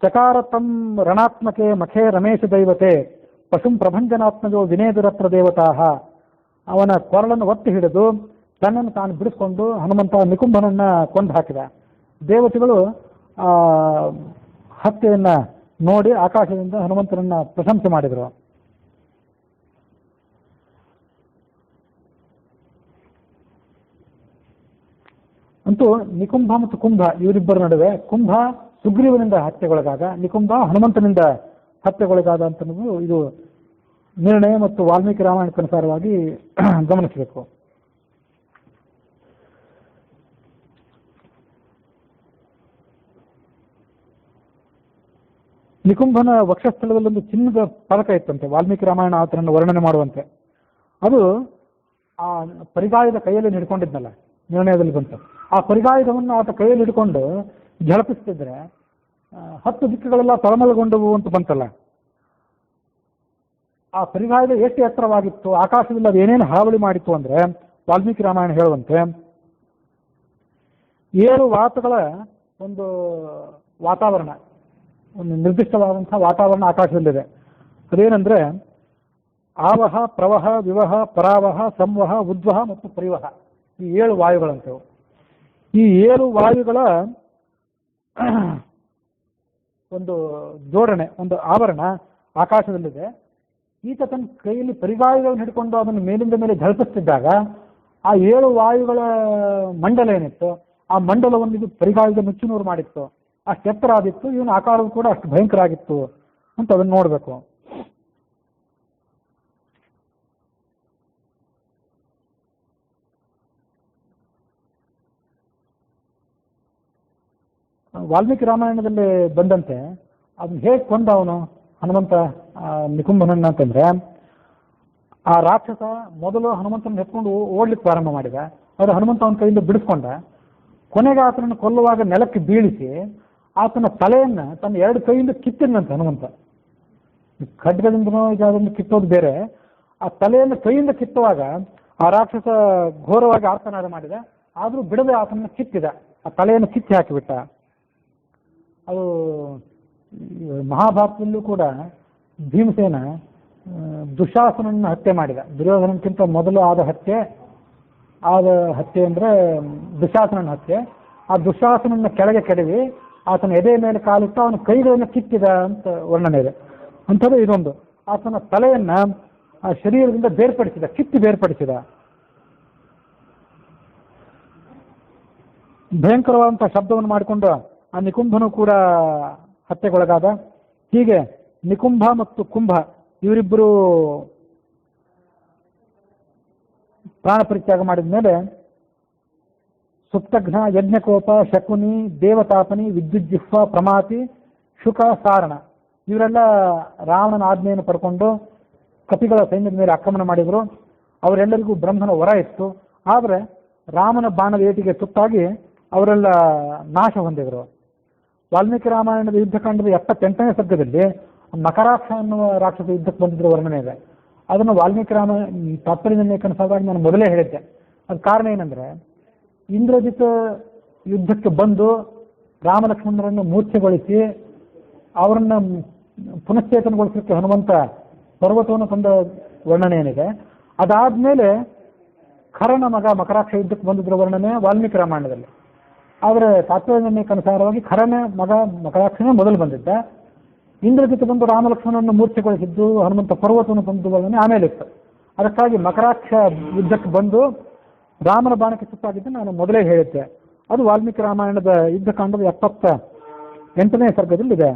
ಚಕಾರತಂ ರಣಾತ್ಮಕೆ ಮಖೇ ರಮೇಶ ದೈವತೆ ಪಶುಂ ಪ್ರಭಂಜನಾತ್ಮಜೋ ವಿನೇದುರತ್ರ ದೇವತಾ. ಅವನ ಕೊರಳನ್ನು ಒತ್ತಿ ಹಿಡಿದು ತನ್ನನ್ನು ತಾನು ಬಿಡಿಸ್ಕೊಂಡು ಹನುಮಂತ ನಿಕುಂಭನನ್ನ ಕೊಂದು ಹಾಕಿದ. ದೇವತೆಗಳು ಆ ಹತ್ಯೆಯನ್ನ ನೋಡಿ ಆಕಾಶದಿಂದ ಹನುಮಂತನನ್ನ ಪ್ರಶಂಸೆ ಮಾಡಿದರು. ಅಂತೂ ನಿಕುಂಭ ಮತ್ತು ಕುಂಭ ಇವರಿಬ್ಬರ ನಡುವೆ ಕುಂಭ ಸುಗ್ರೀವನಿಂದ ಹತ್ಯೆಗೊಳಗಾದ, ನಿಕುಂಭ ಹನುಮಂತನಿಂದ ಹತ್ಯೆಗೊಳಗಾದ ಅಂತ ಇದು ನಿರ್ಣಯ ಮತ್ತು ವಾಲ್ಮೀಕಿ ರಾಮಾಯಣಕ್ಕನುಸಾರವಾಗಿ ಗಮನಿಸಬೇಕು. ನಿಕುಂಭನ ವಕ್ಷಸ್ಥಳದಲ್ಲಿ ಒಂದು ಚಿನ್ನದ ಫಲಕ ಇತ್ತಂತೆ, ವಾಲ್ಮೀಕಿ ರಾಮಾಯಣ ಆತನನ್ನು ವರ್ಣನೆ ಮಾಡುವಂತೆ. ಅದು ಆ ಪರಿಗಾಯದ ಕೈಯಲ್ಲಿ ಹಿಡ್ಕೊಂಡಿದ್ನಲ್ಲ, ನಿರ್ಣಯದಲ್ಲಿ ಬಂತು. ಆ ಪರಿಗಾಯದವನ್ನು ಆತ ಕೈಯಲ್ಲಿ ಹಿಡ್ಕೊಂಡು ಝಳಪಿಸ್ತಿದ್ರೆ 10 ದಿಕ್ಕುಗಳೆಲ್ಲ ತಳಮಳಗೊಂಡವು ಅಂತ ಬಂತಲ್ಲ. ಆ ಪರಿಗಾಯದ ಎಷ್ಟು ಎತ್ತರವಾಗಿತ್ತು, ಆಕಾಶದಲ್ಲಿ ಅದು ಏನೇನು ಹಾವಳಿ ಮಾಡಿತ್ತು ಅಂದ್ರೆ, ವಾಲ್ಮೀಕಿ ರಾಮಾಯಣ ಹೇಳುವಂತೆ 7 ವಾತಗಳ ಒಂದು ವಾತಾವರಣ, ಒಂದು ನಿರ್ದಿಷ್ಟವಾದಂತಹ ವಾತಾವರಣ ಆಕಾಶದಲ್ಲಿದೆ. ಅದೇನೆಂದ್ರೆ ಆವಹ, ಪ್ರವಹ, ವಿವಹ, ಪರಾವಹ, ಸಂವಹ, ಉದ್ವಹ ಮತ್ತು ಪರಿವಹ, ಈ 7 ವಾಯುಗಳಂತೆವು. ಈ 7 ವಾಯುಗಳ ಒಂದು ಜೋಡಣೆ, ಒಂದು ಆವರಣ ಆಕಾಶದಲ್ಲಿದೆ. ಈತ ತನ್ನ ಕೈಯಲ್ಲಿ ಪರಿಗಾಯಗಳನ್ನು ಹಿಡ್ಕೊಂಡು ಅದನ್ನು ಮೇಲಿಂದ ಮೇಲೆ ಝಳಪಿಸ್ತಿದ್ದಾಗ ಆ 7 ವಾಯುಗಳ ಮಂಡಲ ಏನಿತ್ತು, ಆ ಮಂಡಲವನ್ನು ಇದು ಪರಿಗಾಯದ ನುಚ್ಚುನೂರು ಮಾಡಿತ್ತು. ಅಷ್ಟು ಎತ್ತರ ಆಗಿತ್ತು, ಇವನ ಆಕಾರವು ಕೂಡ ಅಷ್ಟು ಭಯಂಕರ ಆಗಿತ್ತು ಅಂತ ಅದನ್ನು ನೋಡಬೇಕು. ವಾಲ್ಮೀಕಿ ರಾಮಾಯಣದಲ್ಲಿ ಬಂದಂತೆ ಅದನ್ನ ಹೇಗೆ ಕೊಂದ ಅವನು ಹನುಮಂತ ನಿಕುಂಭನನ್ನ ಅಂತಂದ್ರೆ, ಆ ರಾಕ್ಷಸ ಮೊದಲು ಹನುಮಂತನ ಎತ್ಕೊಂಡು ಓಡ್ಲಿಕ್ಕೆ ಪ್ರಾರಂಭ ಮಾಡಿದ. ಅದು ಹನುಮಂತ ಅವನ ಕೈಯಿಂದ ಬಿಡಿಸ್ಕೊಂಡ. ಕೊನೆಗೆ ಆತನನ್ನು ಕೊಲ್ಲುವಾಗ ನೆಲಕ್ಕೆ ಬೀಳಿಸಿ ಆತನ ತಲೆಯನ್ನ ತನ್ನ 2 ಕೈಯಿಂದ ಕಿತ್ತಿದಂತೆ ಹನುಮಂತ. ಖಡ್ಗದಿಂದನೋ ಈಗ ಅದನ್ನು ಕಿತ್ತೋದು ಬೇರೆ, ಆ ತಲೆಯನ್ನು ಕೈಯಿಂದ ಕಿತ್ತುವಾಗ ಆ ರಾಕ್ಷಸ ಘೋರವಾಗಿ ಆರ್ತನಾದ ಮಾಡಿದ. ಆದರೂ ಬಿಡದೆ ಆತನನ್ನು ಕಿತ್ತಿದ, ಆ ತಲೆಯನ್ನು ಕಿತ್ತಿ ಹಾಕಿಬಿಟ್ಟ. ಅದು ಮಹಾಭಾರತದಲ್ಲೂ ಕೂಡ ಭೀಮಸೇನ ದುಶಾಸನನ್ನು ಹತ್ಯೆ ಮಾಡಿದ. ದುರ್ಯೋಧನಕ್ಕಿಂತ ಮೊದಲು ಆದ ಹತ್ಯೆ ಅಂದ್ರೆ ದುಶಾಸನನ ಹತ್ಯೆ. ಆ ದುಶಾಸನನ್ನ ಕೆಳಗೆ ಕೆಡವಿ ಆತನ ಎದೆ ಮೇಲೆ ಕಾಲಿಟ್ಟು ಅವನ ಕೈಗಳನ್ನು ಕಿತ್ತಿದ ಅಂತ ವರ್ಣನೆ ಇದೆ. ಅಂಥದ್ದು ಇದೊಂದು, ಆತನ ತಲೆಯನ್ನ ಆ ಶರೀರದಿಂದ ಬೇರ್ಪಡಿಸಿದ, ಕಿತ್ತಿ ಬೇರ್ಪಡಿಸಿದ. ಭಯಂಕರವಾದಂತಹ ಶಬ್ದವನ್ನು ಮಾಡಿಕೊಂಡು ಆ ನಿಕುಂಭನು ಕೂಡ ಹತ್ಯೆಗೊಳಗಾದ. ಹೀಗೆ ನಿಕುಂಭ ಮತ್ತು ಕುಂಭ ಇವರಿಬ್ಬರು ಪ್ರಾಣ ಪರಿತ್ಯಾಗ ಮಾಡಿದ ಮೇಲೆ ಸುಪ್ತಘ್ನ, ಯಜ್ಞಕೋಪ, ಶಕುನಿ, ದೇವತಾಪನಿ, ವಿದ್ಯುಜ್ಜಿಹ್ವ, ಪ್ರಮಾತಿ, ಶುಕ, ಸಾರಣ ಇವರೆಲ್ಲ ರಾವಣನ ಆಜ್ಞೆಯನ್ನು ಪಡ್ಕೊಂಡು ಕಪಿಗಳ ಸೈನ್ಯದ ಮೇಲೆ ಆಕ್ರಮಣ ಮಾಡಿದರು. ಅವರೆಲ್ಲರಿಗೂ ಬ್ರಹ್ಮನ ವರ ಇತ್ತು. ಆದರೆ ರಾಮನ ಬಾಣದ ಏಟಿಗೆ ತುತ್ತಾಗಿ ಅವರೆಲ್ಲ ನಾಶ ಹೊಂದಿದರು. ವಾಲ್ಮೀಕಿ ರಾಮಾಯಣದ ಯುದ್ಧಕಾಂಡದ 78ನೇ ಸರ್ಗದಲ್ಲಿ ಮಕರಾಕ್ಷ ಅನ್ನುವ ರಾಕ್ಷಸ ಯುದ್ಧಕ್ಕೆ ಬಂದಿದ್ದ ವರ್ಣನೆ ಇದೆ. ಅದನ್ನು ವಾಲ್ಮೀಕಿ ರಾಮಾಯಣ ತಾತ್ಪರ್ಯನಿರ್ಣಯಕ್ಕನುಸಾರವಾಗಿ ನಾನು ಮೊದಲೇ ಹೇಳಿದ್ದೆ. ಅದು ಕಾರಣ ಏನಂದ್ರೆ, ಇಂದ್ರಜಿತ್ ಯುದ್ಧಕ್ಕೆ ಬಂದು ರಾಮಲಕ್ಷ್ಮಣರನ್ನು ಮೂರ್ಛೆಗೊಳಿಸಿ ಅವರನ್ನ ಪುನಶ್ಚೇತನಗೊಳಿಸಲಿಕ್ಕೆ ಹನುಮಂತ ಪರ್ವತವನ್ನು ತಂದ ವರ್ಣನೆ ಏನಿದೆ. ಅದಾದ್ಮೇಲೆ ಖರನ ಮಗ ಮಕರಾಕ್ಷ ಯುದ್ಧಕ್ಕೆ ಬಂದಿದ್ರ ವರ್ಣನೆ ವಾಲ್ಮೀಕಿ ರಾಮಾಯಣದಲ್ಲಿ. ಆದರೆ ತಾತ್ಪರ್ಯನಿರ್ಣಯಕ್ಕನುಸಾರವಾಗಿ ಖರನ ಮಗ ಮಕರಾಕ್ಷನೇ ಮೊದಲು ಬಂದಿದ್ದ. ಇಂದ್ರಜಿತ್ ಬಂದು ರಾಮಲಕ್ಷ್ಮಣನನ್ನು ಮೂರ್ಛೆಗೊಳಿಸಿದ್ದು ಹನುಮಂತ ಪರ್ವತವನ್ನು ತಂದು ವರ್ಣನೆ ಆಮೇಲೆ ಇತ್ತು. ಅದಕ್ಕಾಗಿ ಮಕರಾಕ್ಷ ಯುದ್ಧಕ್ಕೆ ಬಂದು ರಾಮನ ಬಾಣಕ್ಕೆ ಸುತ್ತಾಗಿದ್ದು ನಾನು ಮೊದಲೇ ಹೇಳಿದ್ದೆ. ಅದು ವಾಲ್ಮೀಕಿ ರಾಮಾಯಣದ ಯುದ್ಧಕಾಂಡದ 78ನೇ ಸರ್ಗದಲ್ಲಿದೆ.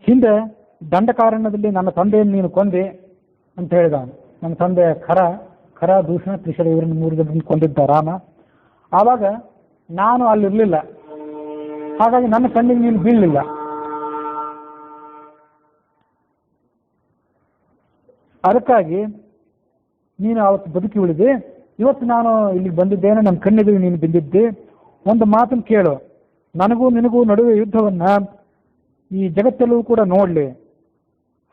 ಹಿಂದೆ ದಂಡಕಾರಣ್ಯದಲ್ಲಿ ನನ್ನ ತಂದೆಯನ್ನು ನೀನು ಕೊಂದೆ ಅಂತ ಹೇಳಿದ. ನನ್ನ ತಂದೆ ಖರ, ದೂಷಣ, ತ್ರಿಶರ ಇವರನ್ನು 3 ಜನರನ್ನು ಕೊಂದಿದ್ದ ರಾಮ. ಆವಾಗ ನಾನು ಅಲ್ಲಿರಲಿಲ್ಲ, ಹಾಗಾಗಿ ನನ್ನ ಕಣ್ಣಿಗೆ ನೀನು ಬೀಳಲಿಲ್ಲ. ಅದಕ್ಕಾಗಿ ನೀನು ಅವತ್ತು ಬದುಕಿ ಉಳಿದೆ. ಇವತ್ತು ನಾನು ಇಲ್ಲಿಗೆ ಬಂದಿದ್ದೇನೆ, ನನ್ನ ಕಣ್ಣಿಗೆ ನೀನು ಬಿದ್ದಿದ್ದೆ. ಒಂದು ಮಾತನ್ನು ಕೇಳು, ನನಗೂ ನಿನಗೂ ನಡುವೆ ಯುದ್ಧವನ್ನ ಈ ಜಗತ್ತೆಲ್ಲವೂ ಕೂಡ ನೋಡಲಿ.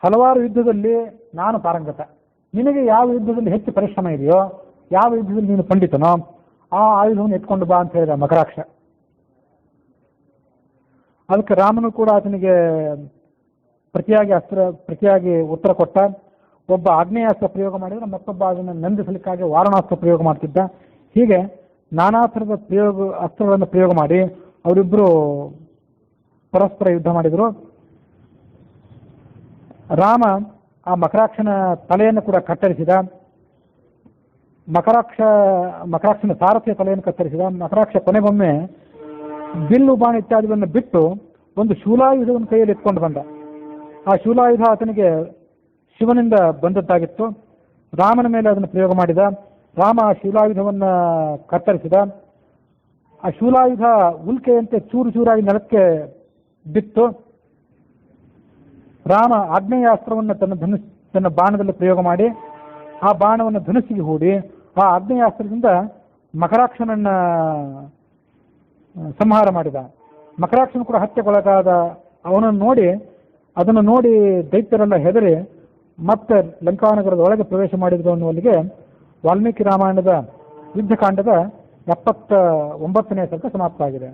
ಹಲವಾರು ಯುದ್ಧದಲ್ಲಿ ನಾನು ಪಾರಂಗತ. ನಿನಗೆ ಯಾವ ಯುದ್ಧದಲ್ಲಿ ಹೆಚ್ಚು ಪರಿಶ್ರಮ ಇದೆಯೋ, ಯಾವ ಯುದ್ಧದಲ್ಲಿ ನೀನು ಪಂಡಿತನೋ ಆ ಆಯುಧವನ್ನು ಎತ್ಕೊಂಡು ಬಾ ಅಂತ ಹೇಳಿದ ಮಕರಾಕ್ಷ. ಅದಕ್ಕೆ ರಾಮನು ಕೂಡ ಆತನಿಗೆ ಪ್ರತಿಯಾಗಿ ಉತ್ತರ ಕೊಟ್ಟ. ಒಬ್ಬ ಆಗ್ನೇಯಾಸ್ತ್ರ ಪ್ರಯೋಗ ಮಾಡಿದ್ರೆ ಮತ್ತೊಬ್ಬ ಅದನ್ನು ನಂದಿಸಲಿಕ್ಕಾಗಿ ವಾರಣಾಸ್ತ್ರ ಪ್ರಯೋಗ ಮಾಡ್ತಿದ್ದ. ಹೀಗೆ ನಾನಾ ಥರದ ಅಸ್ತ್ರಗಳನ್ನು ಪ್ರಯೋಗ ಮಾಡಿ ಅವರಿಬ್ಬರು ಪರಸ್ಪರ ಯುದ್ಧ ಮಾಡಿದರು. ರಾಮ ಆ ಮಕರಾಕ್ಷನ ತಲೆಯನ್ನು ಕೂಡ ಕತ್ತರಿಸಿದ. ಮಕರಾಕ್ಷನ ಸಾರಥಿಯ ತಲೆಯನ್ನು ಕತ್ತರಿಸಿದ. ಮಕರಾಕ್ಷ ಕೊನೆಗೊಮ್ಮೆ ಬಿಲ್ಲು ಬಾಣ ಇತ್ಯಾದಿಗಳನ್ನು ಬಿಟ್ಟು ಒಂದು ಶೂಲಾಯುಧವನ್ನು ಕೈಯಲ್ಲಿ ಎತ್ಕೊಂಡು ಬಂದ. ಆ ಶೂಲಾಯುಧ ಆತನಿಗೆ ಶಿವನಿಂದ ಬಂದದ್ದಾಗಿತ್ತು. ರಾಮನ ಮೇಲೆ ಅದನ್ನು ಪ್ರಯೋಗ ಮಾಡಿದ. ರಾಮ ಶೂಲಾಯುಧವನ್ನು ಕತ್ತರಿಸಿದ. ಆ ಶೂಲಾಯುಧ ಉಲ್ಕೆಯಂತೆ ಚೂರು ಚೂರಾಗಿ ನೆಲಕ್ಕೆ ಬಿತ್ತು. ರಾಮ ಆಗ್ನೇಯಾಸ್ತ್ರವನ್ನು ತನ್ನ ಬಾಣದಲ್ಲಿ ಪ್ರಯೋಗ ಮಾಡಿ ಆ ಬಾಣವನ್ನು ಧನುಸ್ಸಿಗೆ ಹೂಡಿ ಆ ಆಗ್ನೇಯಾಸ್ತ್ರದಿಂದ ಮಕರಾಕ್ಷನನ್ನ ಸಂಹಾರ ಮಾಡಿದ. ಮಕರಾಕ್ಷನ ಕೂಡ ಹತ್ಯೆಗೊಳಗಾದ. ಅದನ್ನು ನೋಡಿ ದೈತ್ಯರೆಲ್ಲ ಹೆದರಿ ಮತ್ತೆ ಲಂಕಾನಗರದ ಒಳಗೆ ಪ್ರವೇಶ ಮಾಡಿದ್ರು ಅನ್ನುವಲ್ಲಿಗೆ ವಾಲ್ಮೀಕಿ ರಾಮಾಯಣದ ಯುದ್ಧಕಾಂಡದ 79ನೇ ಸರ್ಗ ಸಮಾಪ್ತ ಆಗಿದೆ.